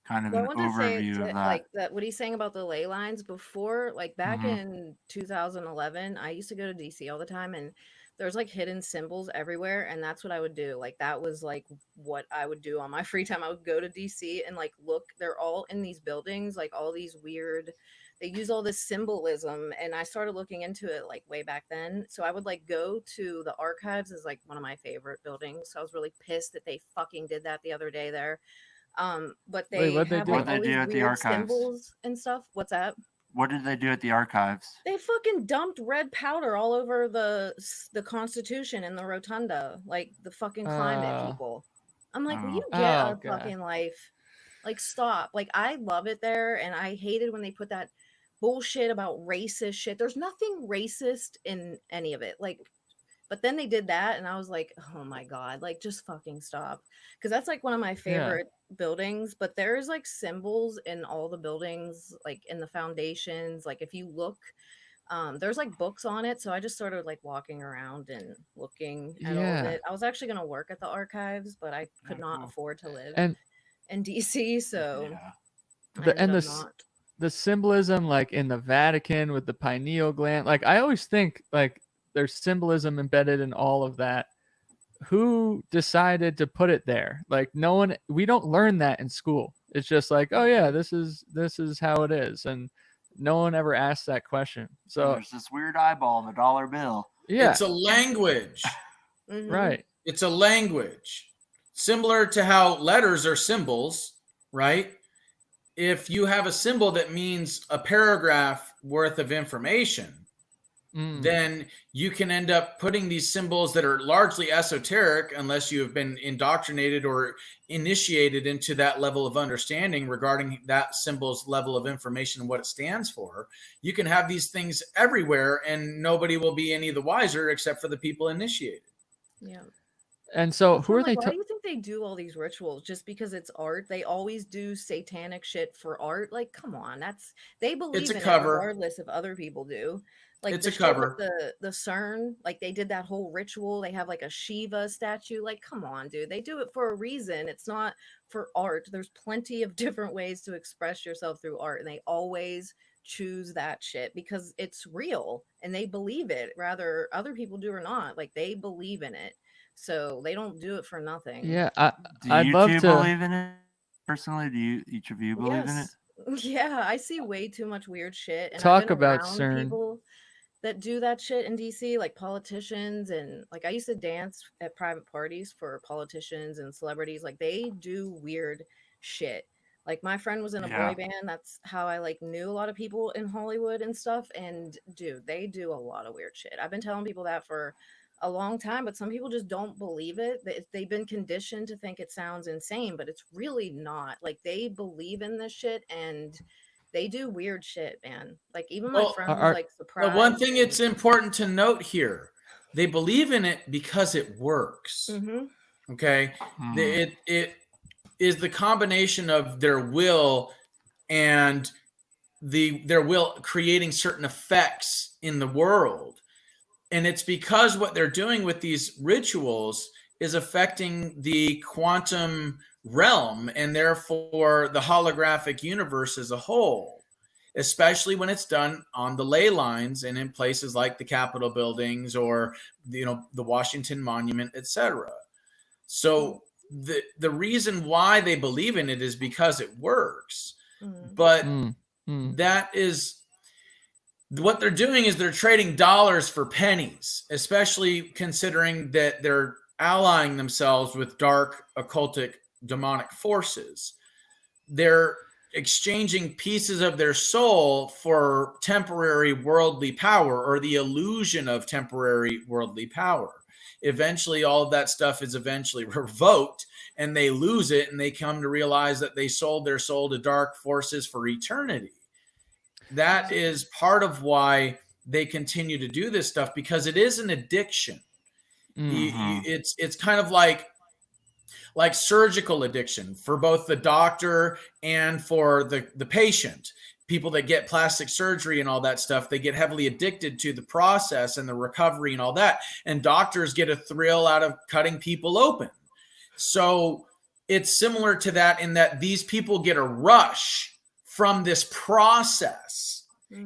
kind of an overview of that. Like that, what he's saying about the ley lines before, like back in 2011, I used to go to DC all the time, and there's like hidden symbols everywhere, and that's what I would do. Like that was like what I would do on my free time. I would go to DC and like look, they're all in these buildings, like all these weird, they use all this symbolism, and I started looking into it like way back then. So I would like go to the archives, is like one of my favorite buildings. So I was really pissed that they fucking did that the other day there. But they have like all these weird symbols and stuff. What's that? What did they do at the archives? They fucking dumped red powder all over the Constitution and the rotunda, like the fucking climate people. I'm like, will you get a fucking life? Like, stop. Like, I love it there, and I hated when they put that bullshit about racist shit. There's nothing racist in any of it. Like, But then they did that, and I was like, oh my god, like just fucking stop, because that's like one of my favorite buildings. But there's like symbols in all the buildings, like in the foundations. Like if you look, there's like books on it. So I just started like walking around and looking at all of Yeah. it. I was actually gonna work at the archives, but I could not cool. afford to live And in DC, so Yeah. I the ended and up the not. the symbolism like in the Vatican with the pineal gland, like I always think like there's symbolism embedded in all of that. Who decided to put it there? Like no one, we don't learn that in school. It's just like, oh yeah, this is how it is, and no one ever asks that question. So There's this weird eyeball on the dollar bill. yeah, It's a language. Mhm. right. It's a language. Similar to how letters are symbols, right? If you have a symbol that means a paragraph worth of information, Mm. then you can end up putting these symbols that are largely esoteric unless you have been indoctrinated or initiated into that level of understanding regarding that symbol's level of information and what it stands for. You can have these things everywhere and nobody will be any the wiser except for the people initiated. Yeah. And so Also, who I'm are like, they? why do you think they do all these rituals just because it's art? They always do satanic shit for art. Like, come on, they It's believe a in it cover. regardless if other people do. Like It's the a shit with cover. the CERN, like they did that whole ritual. They have like a Shiva statue. Like, come on, dude. They do it for a reason. It's not for art. There's plenty of different ways to express yourself through art, and they always choose that shit because it's real and they believe it, rather other people do or not. Like they believe in it. So they don't do it for nothing. Yeah, Do I'd you love two to believe in it? Personally, do you each of you believe in it? Yes. Yeah, I see way too much weird shit. And I've talk been about around CERN. people that do that shit in DC, like politicians. And like I used to dance at private parties for politicians and celebrities. Like they do weird shit. Like my friend was in a boy Yeah. band. That's how I like knew a lot of people in Hollywood and stuff. And dude, they do a lot of weird shit. I've been telling people that for a long time, but some people just don't believe it. They've been conditioned to think it sounds insane, but it's really not. Like they believe in this shit and they do weird shit, man. Like even my Well, friend was Are like the one surprised. thing it's important to note here, they believe in it because it works. Mm-hmm. Okay. Hmm. It is the combination of their will and their will creating certain effects in the world. And it's because what they're doing with these rituals is affecting the quantum realm and therefore the holographic universe as a whole, especially when it's done on the ley lines and in places like the Capitol buildings or the Washington Monument, etc. So the reason why they believe in it is because it works. Mm-hmm. But Mm. that is what they're doing is they're trading dollars for pennies, especially considering that they're allying themselves with dark, occultic, demonic forces. They're exchanging pieces of their soul for temporary worldly power or the illusion of temporary worldly power. Eventually, all of that stuff is eventually revoked and they lose it and they come to realize that they sold their soul to dark forces for eternity. That is part of why they continue to do this stuff, because it is an addiction. Mhm. It's kind of like surgical addiction for both the doctor and for the patient. People that get plastic surgery and all that stuff, they get heavily addicted to the process and the recovery and all that. And doctors get a thrill out of cutting people open. So it's similar to that in that these people get a rush from this process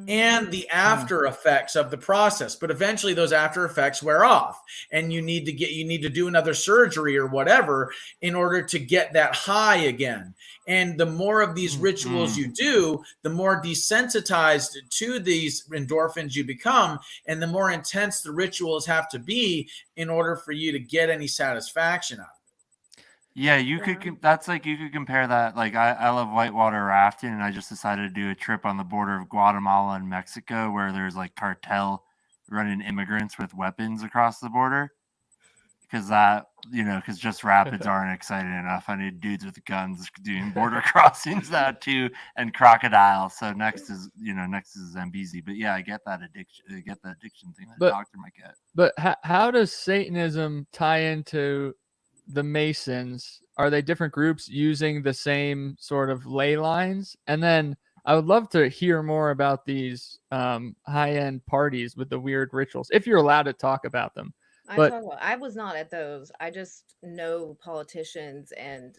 and the after effects of the process, but eventually those after effects wear off and you need to do another surgery or whatever in order to get that high again. And the more of these rituals you do, the more desensitized to these endorphins you become, and the more intense the rituals have to be in order for you to get any satisfaction out of it. Yeah, you could. That's like you could compare that. Like I love whitewater rafting, and I just decided to do a trip on the border of Guatemala and Mexico, where there's like cartel running immigrants with weapons across the border, because that because just rapids aren't exciting enough. I need dudes with guns doing border crossings now too, and crocodiles. So next is Zambezi. But yeah, I get that addiction. I get the addiction thing that But- doctor might get. But how does Satanism tie into the Masons? Are they different groups using the same sort of ley lines? And then I would love to hear more about these high-end parties with the weird rituals, if you're allowed to talk about them. But- I was not at those. I just know politicians, and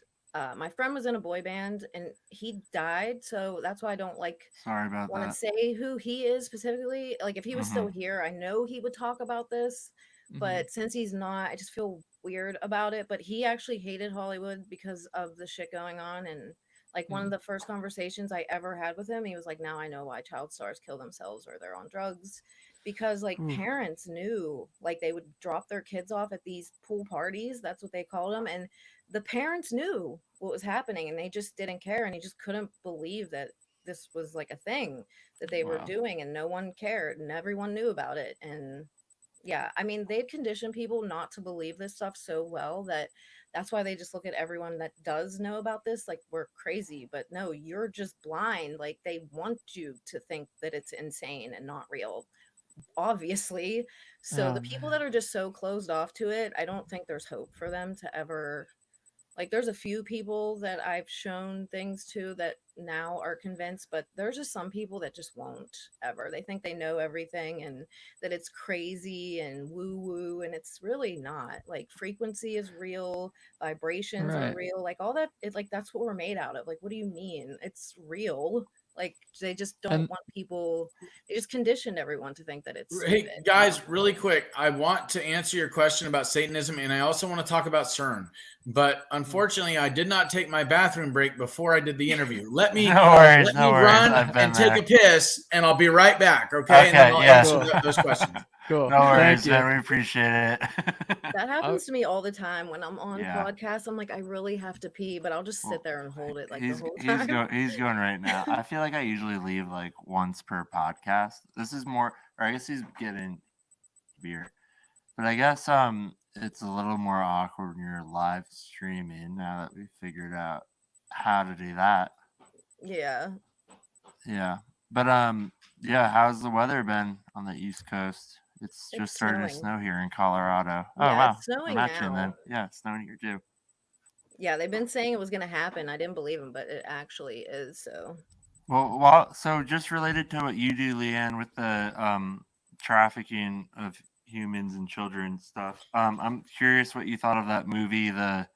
my friend was in a boy band and he died, so that's why I don't Sorry about want to that. say who he is specifically. Like if he was still here, I know he would talk about this. Mhm. But since he's not, I just feel weird about it. But he actually hated Hollywood because of the shit going on. And like one of the first conversations I ever had with him, he was like, now I know why child stars kill themselves or they're on drugs. Because like Oof. parents knew, like they would drop their kids off at these pool parties. That's what they called them. And the parents knew what was happening and they just didn't care. And he just couldn't believe that this was like a thing that they were Wow. doing and no one cared and everyone knew about it. And yeah, I mean, they'd condition people not to believe this stuff so well that that's why they just look at everyone that does know about this like we're crazy. But no, you're just blind. Like they want you to think that it's insane and not real, obviously. So Oh, the people man. that are just so closed off to it, I don't think there's hope for them to ever. Like there's a few people that I've shown things to that now are convinced, but there's just some people that just won't ever. They think they know everything and that it's crazy and woo woo, and it's really not. Like frequency is real, vibrations are Right. real, like all that. It's like that's what we're made out of. Like, what do you mean? It's real. Like they just don't And- want people. They just conditioned everyone to think that it's Hey, stupid. guys, really quick. I want to answer your question about Satanism, and I also want to talk about CERN. But unfortunately, I did not take my bathroom break before I did the interview. Let me No worries, let no me worries. run I've been and take there. a piss, and I'll be right back. Okay, and then Okay, I'll yeah. answer Cool. those questions. Cool. No worries, Thank you. man. We appreciate it. That happens to me all the time when I'm on Yeah. podcasts. I'm like, I really have to pee, but I'll just sit there and hold it like the he's whole he's time. going he's going right now. I feel like I usually leave like once per podcast. This is more, or I guess he's getting beer, but I guess it's a little more awkward when you're live streaming. Now that we figured out how to do that, Yeah. yeah. But yeah. How's the weather been on the East Coast? It's It's just started to snowing. snow here in Colorado. Oh Yeah, wow, it's snowing we're matching now. then. Yeah, it's snowing here too. Yeah, they've been saying it was going to happen. I didn't believe them, but it actually is. So Well, so just related to what you do, Leanne, with the trafficking of humans and children stuff. I'm curious what you thought of that movie. What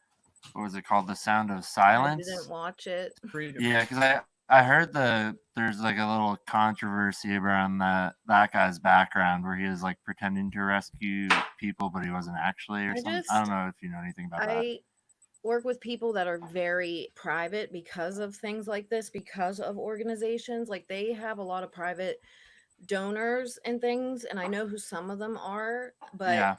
was it called? The Sound of I Silence. didn't watch it. Freedom. Yeah, because I heard there's like a little controversy around that guy's background where he was like pretending to rescue people, but he wasn't actually, or something. I don't know if you know anything about that. I work with people that are very private because of things like this, because of organizations. Like they have a lot of private donors and things, and I know who some of them are, but Yeah.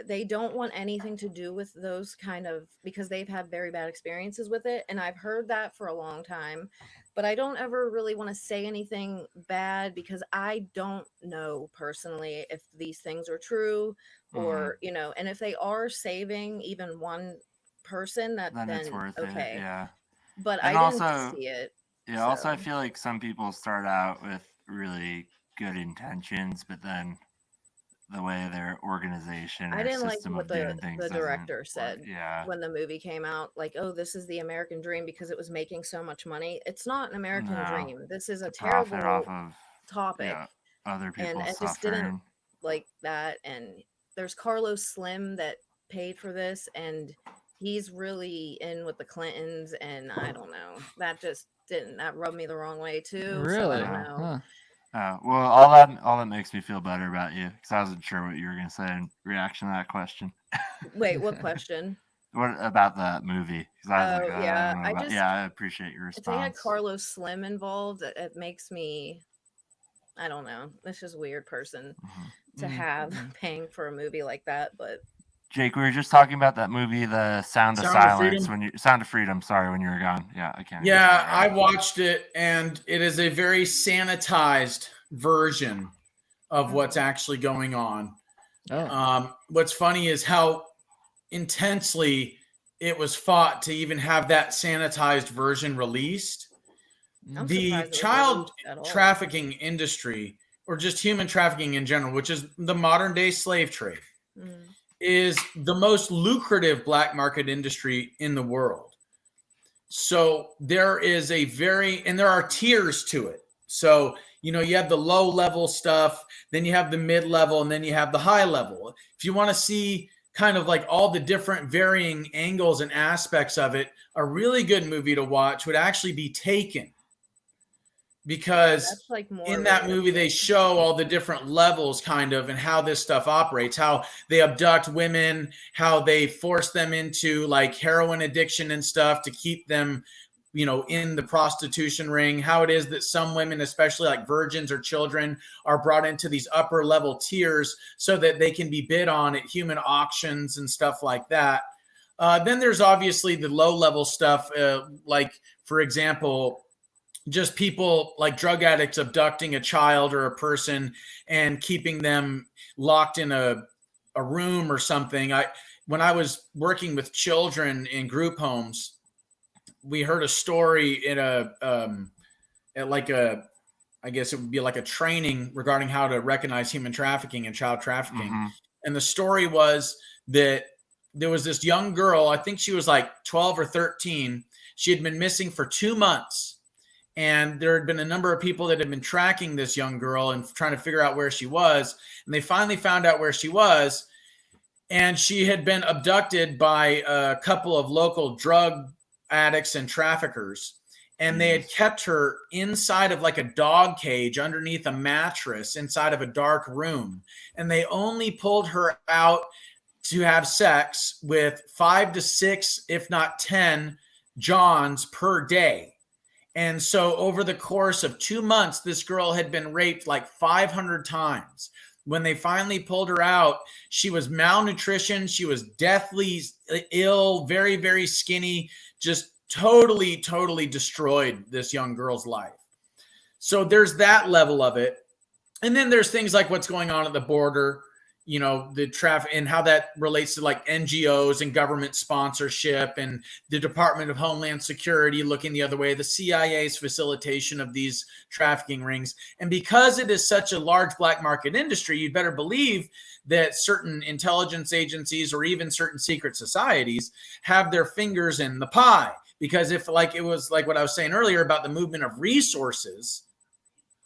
they don't want anything to do with those kind of, because they've had very bad experiences with it. And I've heard that for a long time, but I don't ever really want to say anything bad because I don't know personally if these things are true or, and if they are saving even one person, Then it's worth okay. it. Yeah. But And I didn't also- see it. Yeah. Also, I So- feel like some people start out with really good intentions, but then the way their organization I or didn't like system what of doing things the doesn't director work. said Yeah. when the movie came out, like, oh, this is the American dream because it was making so much money. It's not an American No. dream. This is a To profit terrible off of topic. other And people's I just suffering. didn't like that. And there's Carlos Slim that paid for this, and he's really in with the Clintons, and I don't know. That rubbed me the wrong way too. So I Really? don't know. Huh. Well, all that makes me feel better about you because I wasn't sure what you were gonna say in reaction to that question. Wait, what question? What about that movie? 'Cause I was like, Oh, yeah, I don't know I appreciate your If they had response. Carlos Slim involved, it makes me, I don't know. It's just a weird person to have paying for a movie like that. But Jake, we were just talking about that movie, The Sound of Sound of Silence. Freedom? Sound of Freedom. Sorry, when you were gone. Yeah, I can't. Yeah, I watched it, and it is a very sanitized version of what's actually going on. Oh. What's funny is how intensely it was fought to even have that sanitized version released. I'm The surprised it was child released at all. trafficking industry, or just human trafficking in general, which is the modern day slave trade, is the most lucrative black market industry in the world. So there is and there are tiers to it. So, you have the low level stuff, then you have the mid level, and then you have the high level. If you want to see kind of like all the different varying angles and aspects of it, a really good movie to watch would actually be Taken. Because that's like more in that movie, they show all the different levels kind of and how this stuff operates, how they abduct women, how they force them into like heroin addiction and stuff to keep them, in the prostitution ring, how it is that some women, especially like virgins or children, are brought into these upper level tiers so that they can be bid on at human auctions and stuff like that. Then there's obviously the low level stuff, like, for example, just people like drug addicts abducting a child or a person and keeping them locked in a room or something. When I was working with children in group homes, we heard a story in I guess it would be like a training regarding how to recognize human trafficking and child trafficking. Mm-hmm. And the story was that there was this young girl, I think she was like 12 or 13. She had been missing for 2 months. And there had been a number of people that had been tracking this young girl and trying to figure out where she was. And they finally found out where she was. And she had been abducted by a couple of local drug addicts and traffickers. And they had kept her inside of like a dog cage underneath a mattress inside of a dark room. And they only pulled her out to have sex with 5 to 6, if not 10, Johns per day. And so over the course of 2 months, this girl had been raped like 500 times. When they finally pulled her out, she was malnutrition. She was deathly ill, very, very skinny, just totally, totally destroyed this young girl's life. So there's that level of it. And then there's things like what's going on at the border, the traffic and how that relates to like NGOs and government sponsorship and the Department of Homeland Security looking the other way, the CIA's facilitation of these trafficking rings. And because it is such a large black market industry, you better believe that certain intelligence agencies or even certain secret societies have their fingers in the pie. Because if like it was like what I was saying earlier about the movement of resources,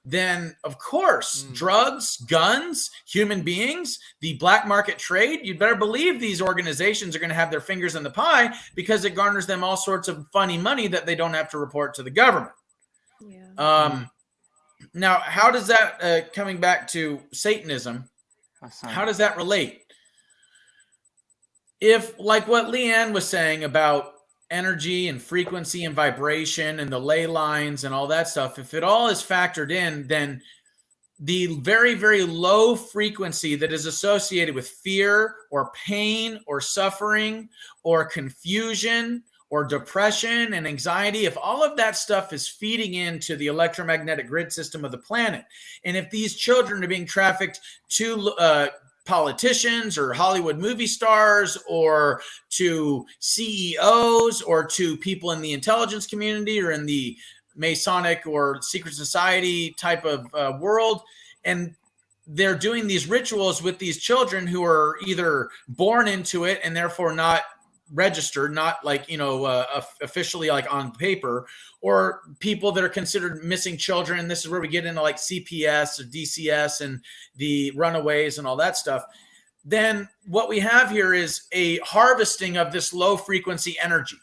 then of course, drugs, guns, human beings, the black market trade, you better believe these organizations are going to have their fingers in the pie because it garners them all sorts of funny money that they don't have to report to the government. Yeah. Now, how does that, coming back to Satanism, how does that relate? If, like what Leanne was saying about energy and frequency and vibration and the ley lines and all that stuff, if it all is factored in, then the very, very low frequency that is associated with fear or pain or suffering or confusion or depression and anxiety, if all of that stuff is feeding into the electromagnetic grid system of the planet, and if these children are being trafficked to politicians or Hollywood movie stars or to CEOs or to people in the intelligence community or in the Masonic or secret society type of world, and they're doing these rituals with these children who are either born into it and therefore not registered, not like, officially like on paper, or people that are considered missing children. This is where we get into like CPS or DCS and the runaways and all that stuff. Then what we have here is a harvesting of this low frequency energy.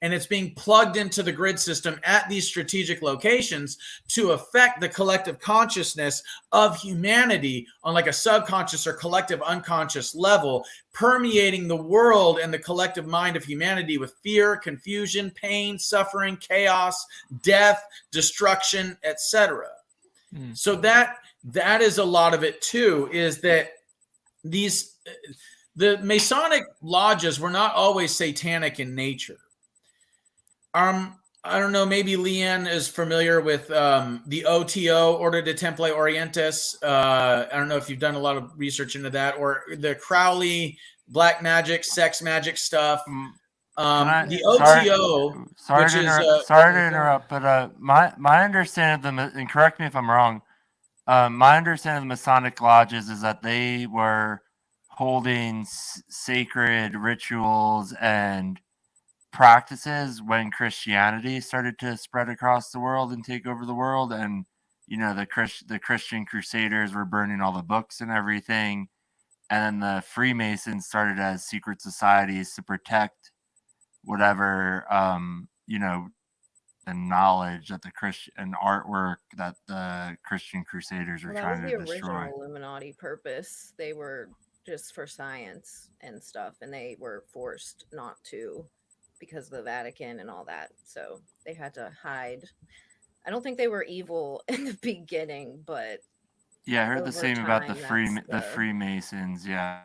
And it's being plugged into the grid system at these strategic locations to affect the collective consciousness of humanity on like a subconscious or collective unconscious level, permeating the world and the collective mind of humanity with fear, confusion, pain, suffering, chaos, death, destruction, etc. So that is a lot of it too, is that the Masonic lodges were not always satanic in nature. I don't know, maybe Leanne is familiar with the OTO, Order de Temple Orientis. I don't know if you've done a lot of research into that, or the Crowley black magic, sex magic stuff. The sorry- OTO, Sorry which to, is sorry to interrupt, but my understanding of them, and correct me if I'm wrong, my understanding of the Masonic lodges is that they were holding sacred rituals and practices when Christianity started to spread across the world and take over the world, and the Christian Crusaders were burning all the books and everything, and then the Freemasons started as secret societies to protect whatever the knowledge that the Christian and artwork that the Christian Crusaders were Well, that trying was to the destroy. original Illuminati purpose. They were just for science and stuff, and they were forced not to because of the Vatican and all that. So they had to hide. I don't think they were evil in the beginning, but Yeah, I heard the over same about the time, the Freemasons. Yeah,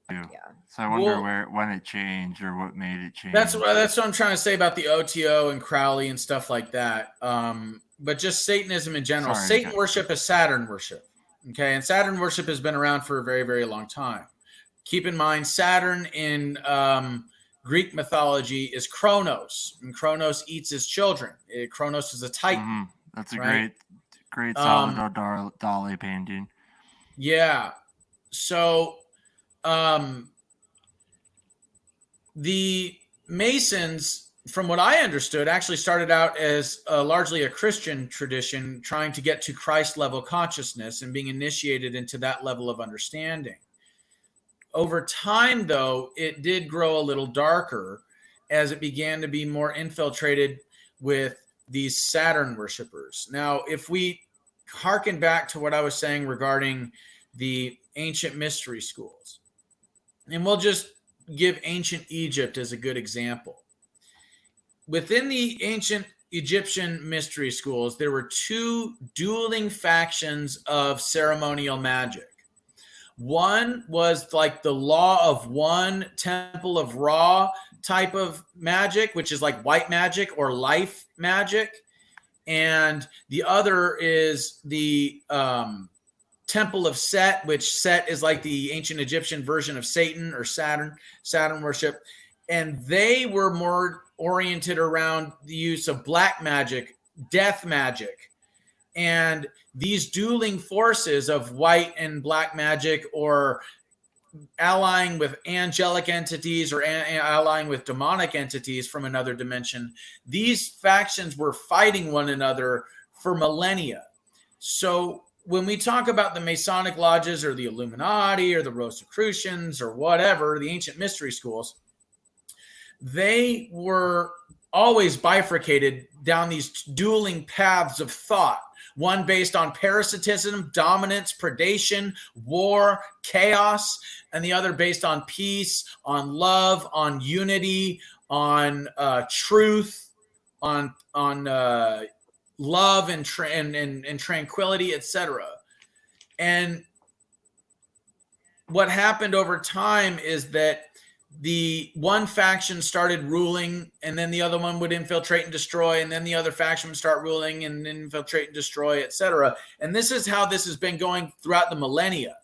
too. yeah. So I wonder Well, when it changed or what made it change. That's what I'm trying to say about the OTO and Crowley and stuff like that. But just Satanism in general. Sorry, Satan okay. worship is Saturn worship. Okay, and Saturn worship has been around for a very, very long time. Keep in mind, Saturn in Greek mythology is Kronos, and Kronos eats his children. Kronos is a Titan. Mm-hmm. That's a right? great Salvador Dali painting. Yeah. So, the Masons, from what I understood, actually started out as largely a Christian tradition, trying to get to Christ level consciousness and being initiated into that level of understanding. Over time, though, it did grow a little darker as it began to be more infiltrated with these Saturn worshipers. Now, if we harken back to what I was saying regarding the ancient mystery schools, and we'll just give ancient Egypt as a good example. Within the ancient Egyptian mystery schools, there were two dueling factions of ceremonial magic. One was like the law of one, temple of Ra type of magic, which is like white magic or life magic. And the other is the temple of Set, which Set is like the ancient Egyptian version of Satan or Saturn worship. And they were more oriented around the use of black magic, death magic. And these dueling forces of white and black magic, or allying with angelic entities or allying with demonic entities from another dimension, these factions were fighting one another for millennia. So when we talk about the Masonic lodges or the Illuminati or the Rosicrucians or whatever, the ancient mystery schools, they were always bifurcated down these dueling paths of thought. One based on parasitism, dominance, predation, war, chaos, and the other based on peace, on love, on unity, on truth, on love and tranquility, etc. And what happened over time is that the one faction started ruling, and then the other one would infiltrate and destroy, and then the other faction would start ruling and infiltrate and destroy, etc. And this is how this has been going throughout the millennia.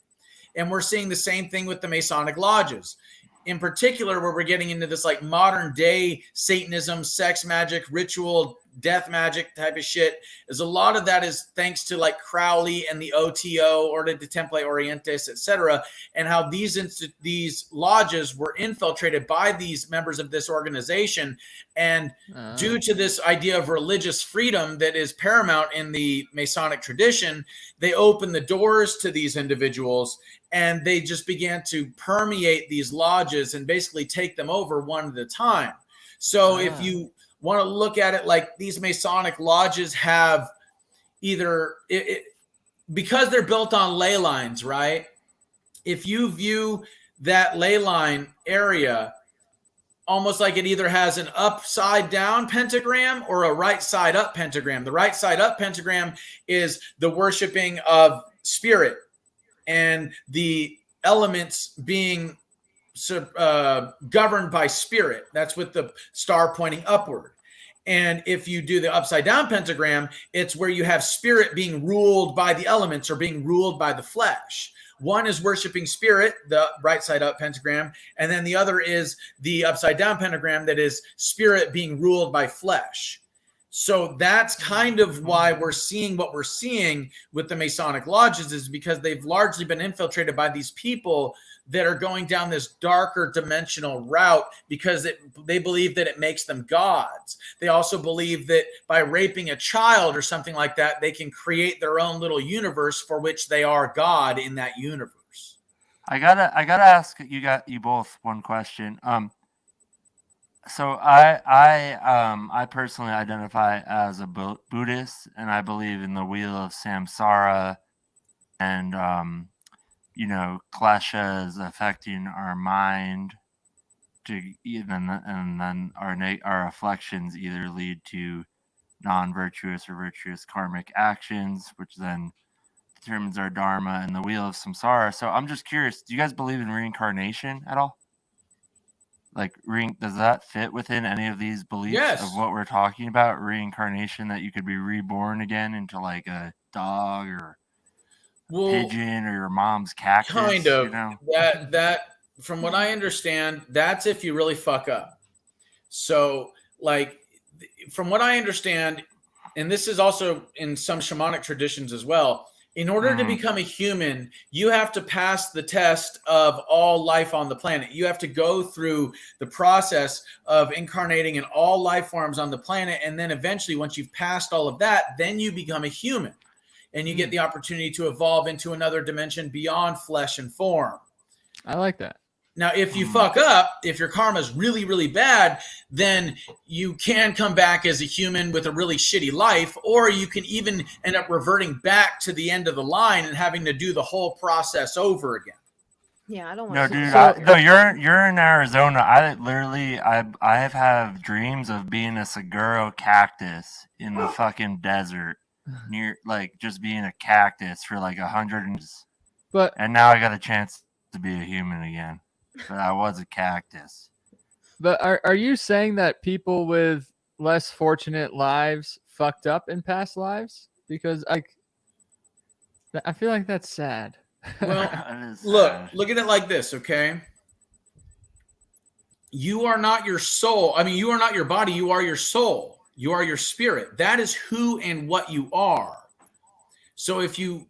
And we're seeing the same thing with the Masonic lodges. In particular, where we're getting into this like modern day Satanism, sex magic, ritual, death magic type of shit, is a lot of that is thanks to like Crowley and the OTO, Orden de Temple Orientis, etc., and how these lodges were infiltrated by these members of this organization. And due to this idea of religious freedom that is paramount in the Masonic tradition, they opened the doors to these individuals, and they just began to permeate these lodges and basically take them over one at a time. So if you want to look at it like these Masonic lodges have either because they're built on ley lines, right? If you view that ley line area almost like it either has an upside down pentagram or a right side up pentagram. The right side up pentagram is the worshiping of spirit and the elements being governed by spirit. That's with the star pointing upward. And if you do the upside down pentagram, it's where you have spirit being ruled by the elements or being ruled by the flesh. One is worshiping spirit, the right side up pentagram, and then the other is the upside down pentagram that is spirit being ruled by flesh. So that's kind of why we're seeing what we're seeing with the Masonic lodges, is because they've largely been infiltrated by these people that are going down this darker dimensional route because they believe that it makes them gods. They also believe that by raping a child or something like that, they can create their own little universe for which they are God in that universe. I gotta ask you both one question. So I personally identify as a Buddhist, and I believe in the wheel of samsara, and klesha is affecting our mind to even, and then our afflictions either lead to non-virtuous or virtuous karmic actions, which then determines our dharma, and the wheel of samsara. So I'm just curious, do you guys believe in reincarnation at all? Like, does that fit within any of these beliefs of what we're talking about? Reincarnation, that you could be reborn again into like a dog or a pigeon or your mom's cactus. Kind of. That from what I understand, that's if you really fuck up. So, like, from what I understand, and this is also in some shamanic traditions as well, in order to become a human, you have to pass the test of all life on the planet. You have to go through the process of incarnating in all life forms on the planet. And then eventually, once you've passed all of that, then you become a human. And you get the opportunity to evolve into another dimension beyond flesh and form. I like that. Now, if you fuck up, if your karma is really, really bad, then you can come back as a human with a really shitty life, or you can even end up reverting back to the end of the line and having to do the whole process over again. Yeah, I don't No, want dude. No, you're in Arizona. I have dreams of being a Saguro cactus in the fucking desert, near, like, just being a cactus for like 100 years. And now I got a chance to be a human again. But I was a cactus. But are you saying that people with less fortunate lives fucked up in past lives? Because I feel like that's sad. Well, look at it like this, okay? You are not your soul. I mean, you are not your body. You are your soul. You are your spirit. That is who and what you are. So if you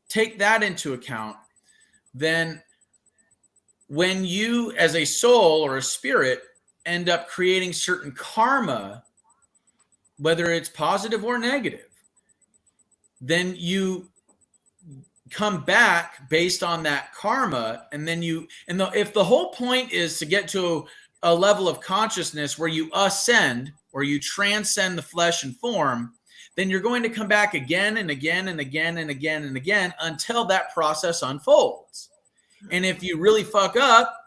take that into account, then when you, as a soul or a spirit, end up creating certain karma, whether it's positive or negative, then you come back based on that karma. And then if the whole point is to get to a level of consciousness where you ascend or you transcend the flesh and form, then you're going to come back again and again and again and again and again until that process unfolds. And if you really fuck up,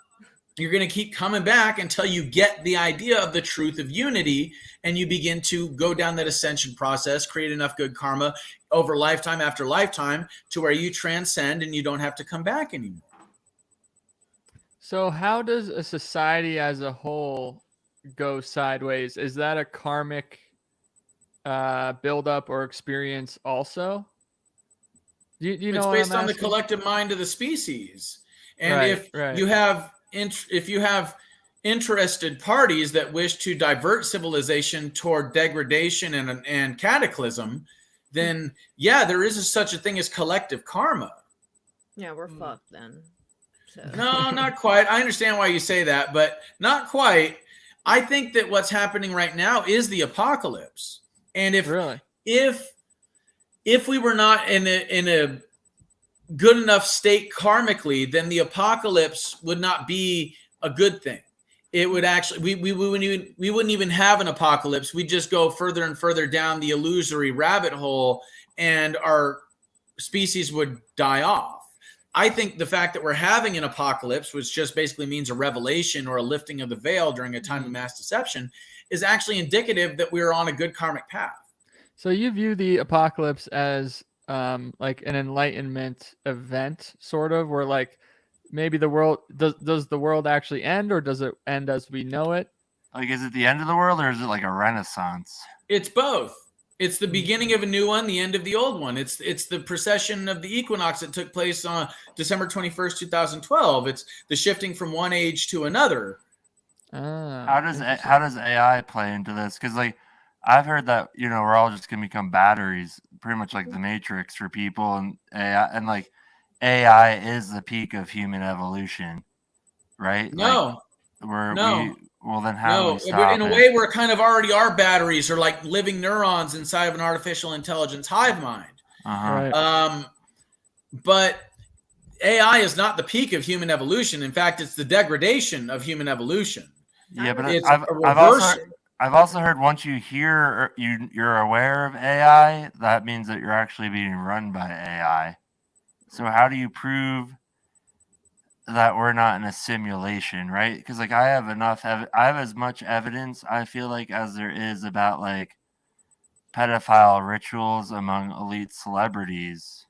you're going to keep coming back until you get the idea of the truth of unity, and you begin to go down that ascension process, create enough good karma over lifetime after lifetime to where you transcend and you don't have to come back anymore. So how does a society as a whole go sideways? Is that a karmic buildup or experience also? You know, it's based on the collective mind of the species. And right. if you have interested parties that wish to divert civilization toward degradation and cataclysm, then yeah, there is such a thing as collective karma. Yeah, we're fucked then. So. No, not quite. I understand why you say that, but not quite. I think that what's happening right now is the apocalypse. And if we were not in a good enough state karmically, then the apocalypse would not be a good thing. It would actually, we wouldn't even have an apocalypse. We'd just go further and further down the illusory rabbit hole, and our species would die off. I think the fact that we're having an apocalypse, which just basically means a revelation or a lifting of the veil during a time of mass deception, is actually indicative that we're on a good karmic path. So you view the apocalypse as like an enlightenment event, sort of, where like maybe the world does the world actually end, or does it end as we know it? Like, is it the end of the world, or is it like a renaissance? It's both. It's the beginning of a new one, the end of the old one. It's the precession of the equinox that took place on December 21st, 2012. It's the shifting from one age to another. How does AI play into this? Because like I've heard that we're all just gonna become batteries, pretty much like the Matrix for people, and AI is the peak of human evolution, right? No, Well, then how do we no. stop In a it? way, we're kind of already are batteries, or like living neurons inside of an artificial intelligence hive mind. Uh-huh. But AI is not the peak of human evolution. In fact, it's the degradation of human evolution. Yeah, but It's I've a reversal. also heard once you hear you're aware of AI, that means that you're actually being run by AI. So how do you prove that we're not in a simulation, right? Because like I have as much evidence I feel like as there is about like pedophile rituals among elite celebrities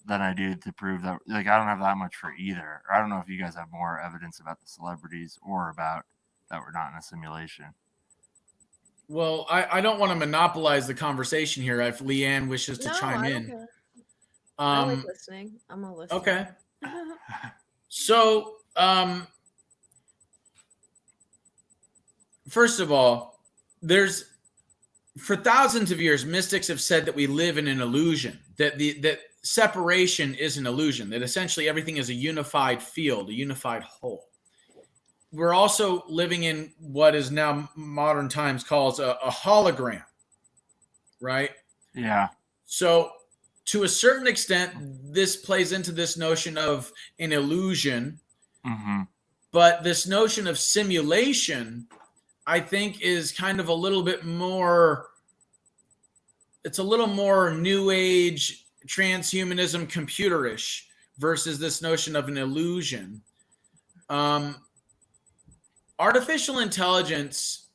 than I do to prove that. Like I don't have that much for either. Or I don't know if you guys have more evidence about the celebrities or about that we're not in a simulation. Well, I don't want to monopolize the conversation here. If Leanne wishes to chime in. Care. I like listening. I'm a listener. Okay. So, first of all, for thousands of years, mystics have said that we live in an illusion, that separation is an illusion, that essentially everything is a unified field, a unified whole. We're also living in what is now modern times calls a hologram, right? Yeah. So to a certain extent, this plays into this notion of an illusion. Mm-hmm. But this notion of simulation, I think, is kind of a little bit more, it's a little more new age transhumanism computerish versus this notion of an illusion. Artificial intelligence,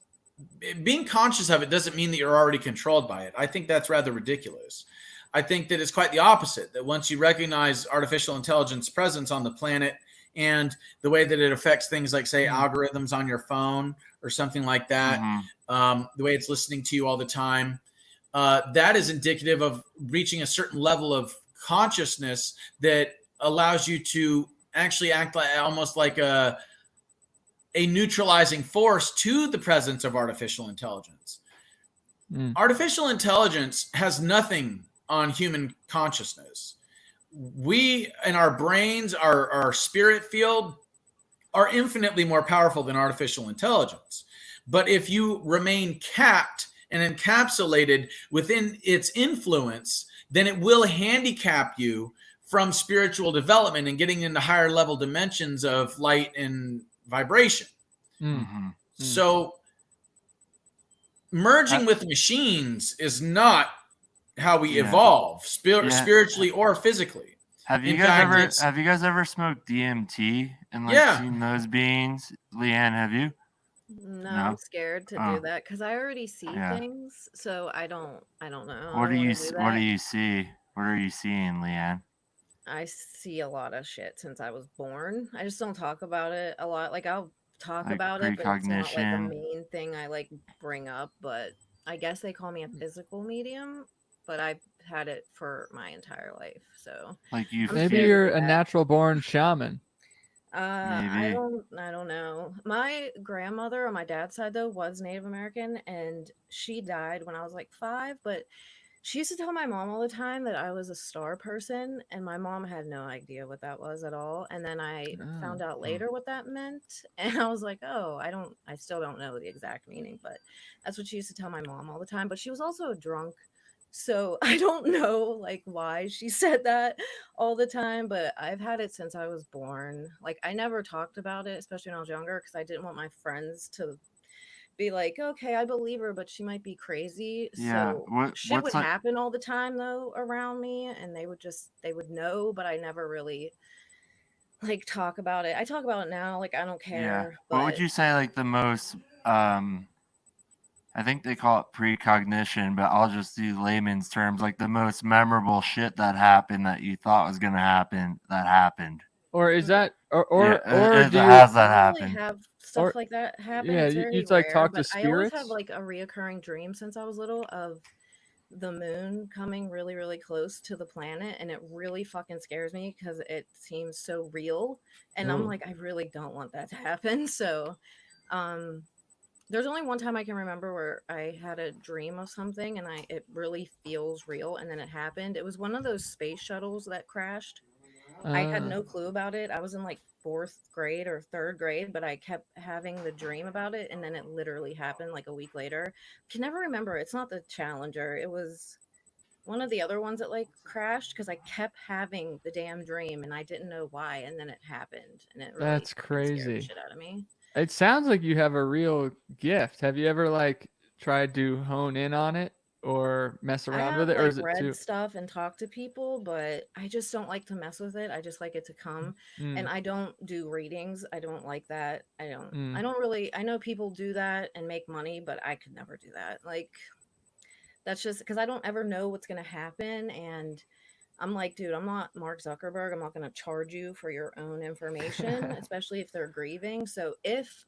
being conscious of it doesn't mean that you're already controlled by it. I think that's rather ridiculous. I think that it's quite the opposite, that once you recognize artificial intelligence presence on the planet and the way that it affects things like, say, algorithms on your phone or something like that, the way it's listening to you all the time, that is indicative of reaching a certain level of consciousness that allows you to actually act like almost like a neutralizing force to the presence of artificial intelligence. Artificial intelligence has nothing on human consciousness. We, in our brains, our spirit field, are infinitely more powerful than artificial intelligence. But if you remain capped and encapsulated within its influence, then it will handicap you from spiritual development and getting into higher level dimensions of light and vibration. So merging with machines is not how we evolve spiritually or physically. Have you guys ever smoked DMT and seen those beings? Leanne, have you? No, I'm scared to do that because I already see things, so I don't know. What do you see? What are you seeing, Leanne? I see a lot of shit since I was born. I just don't talk about it a lot. Like I'll talk about it, but it's not like a main thing I like bring up. But I guess they call me a physical medium, but I've had it for my entire life. So like maybe you're a natural born shaman. I don't know. My grandmother on my dad's side though was Native American, and she died when I was like 5. But she used to tell my mom all the time that I was a star person, and my mom had no idea what that was at all. And then I found out later what that meant, and I was like, oh, I still don't know the exact meaning, but that's what she used to tell my mom all the time. But she was also a drunk. So I don't know like why she said that all the time, but I've had it since I was born. Like I never talked about it, especially when I was younger, because I didn't want my friends to be like, okay, I believe her, but she might be crazy. Yeah. So shit would happen all the time though around me, and they would know, but I never really like talk about it. I talk about it now, like I don't care. Yeah. But what would you say like the most I think they call it precognition, but I'll just do layman's terms, like the most memorable shit that happened that you thought was gonna happen that happened. Or is that or has that happen? Really have stuff like that happen. Yeah, it's very you like rare, talk to but spirits. I always have like a reoccurring dream since I was little of the moon coming really, really close to the planet, and it really fucking scares me because it seems so real. And I'm Ooh. like, I really don't want that to happen. So, um, there's only one time I can remember where I had a dream of something and it really feels real, and then it happened. It was one of those space shuttles that crashed. I had Ah, no clue about it. I was in like fourth grade or third grade, but I kept having the dream about it, and then it literally happened like a week later. Can never remember. It's not the Challenger. It was one of the other ones that like crashed because I kept having the damn dream and I didn't know why, and then it happened, and it really that's fucking scared the crazy. shit out of me. It sounds like you have a real gift. Have you ever like tried to hone in on it or mess I around with have it, or like is it read too? stuff and talked to people, but I just don't like to mess with it. I just like it to come. And Mm, I don't do readings. I don't like that. I mm. don't really I know people do that and make money, but I could never do that. Like that's just because I don't ever know what's gonna happen. And I'm like, dude, I'm not Mark Zuckerberg. I'm not gonna charge you for your own information, especially if they're grieving. So if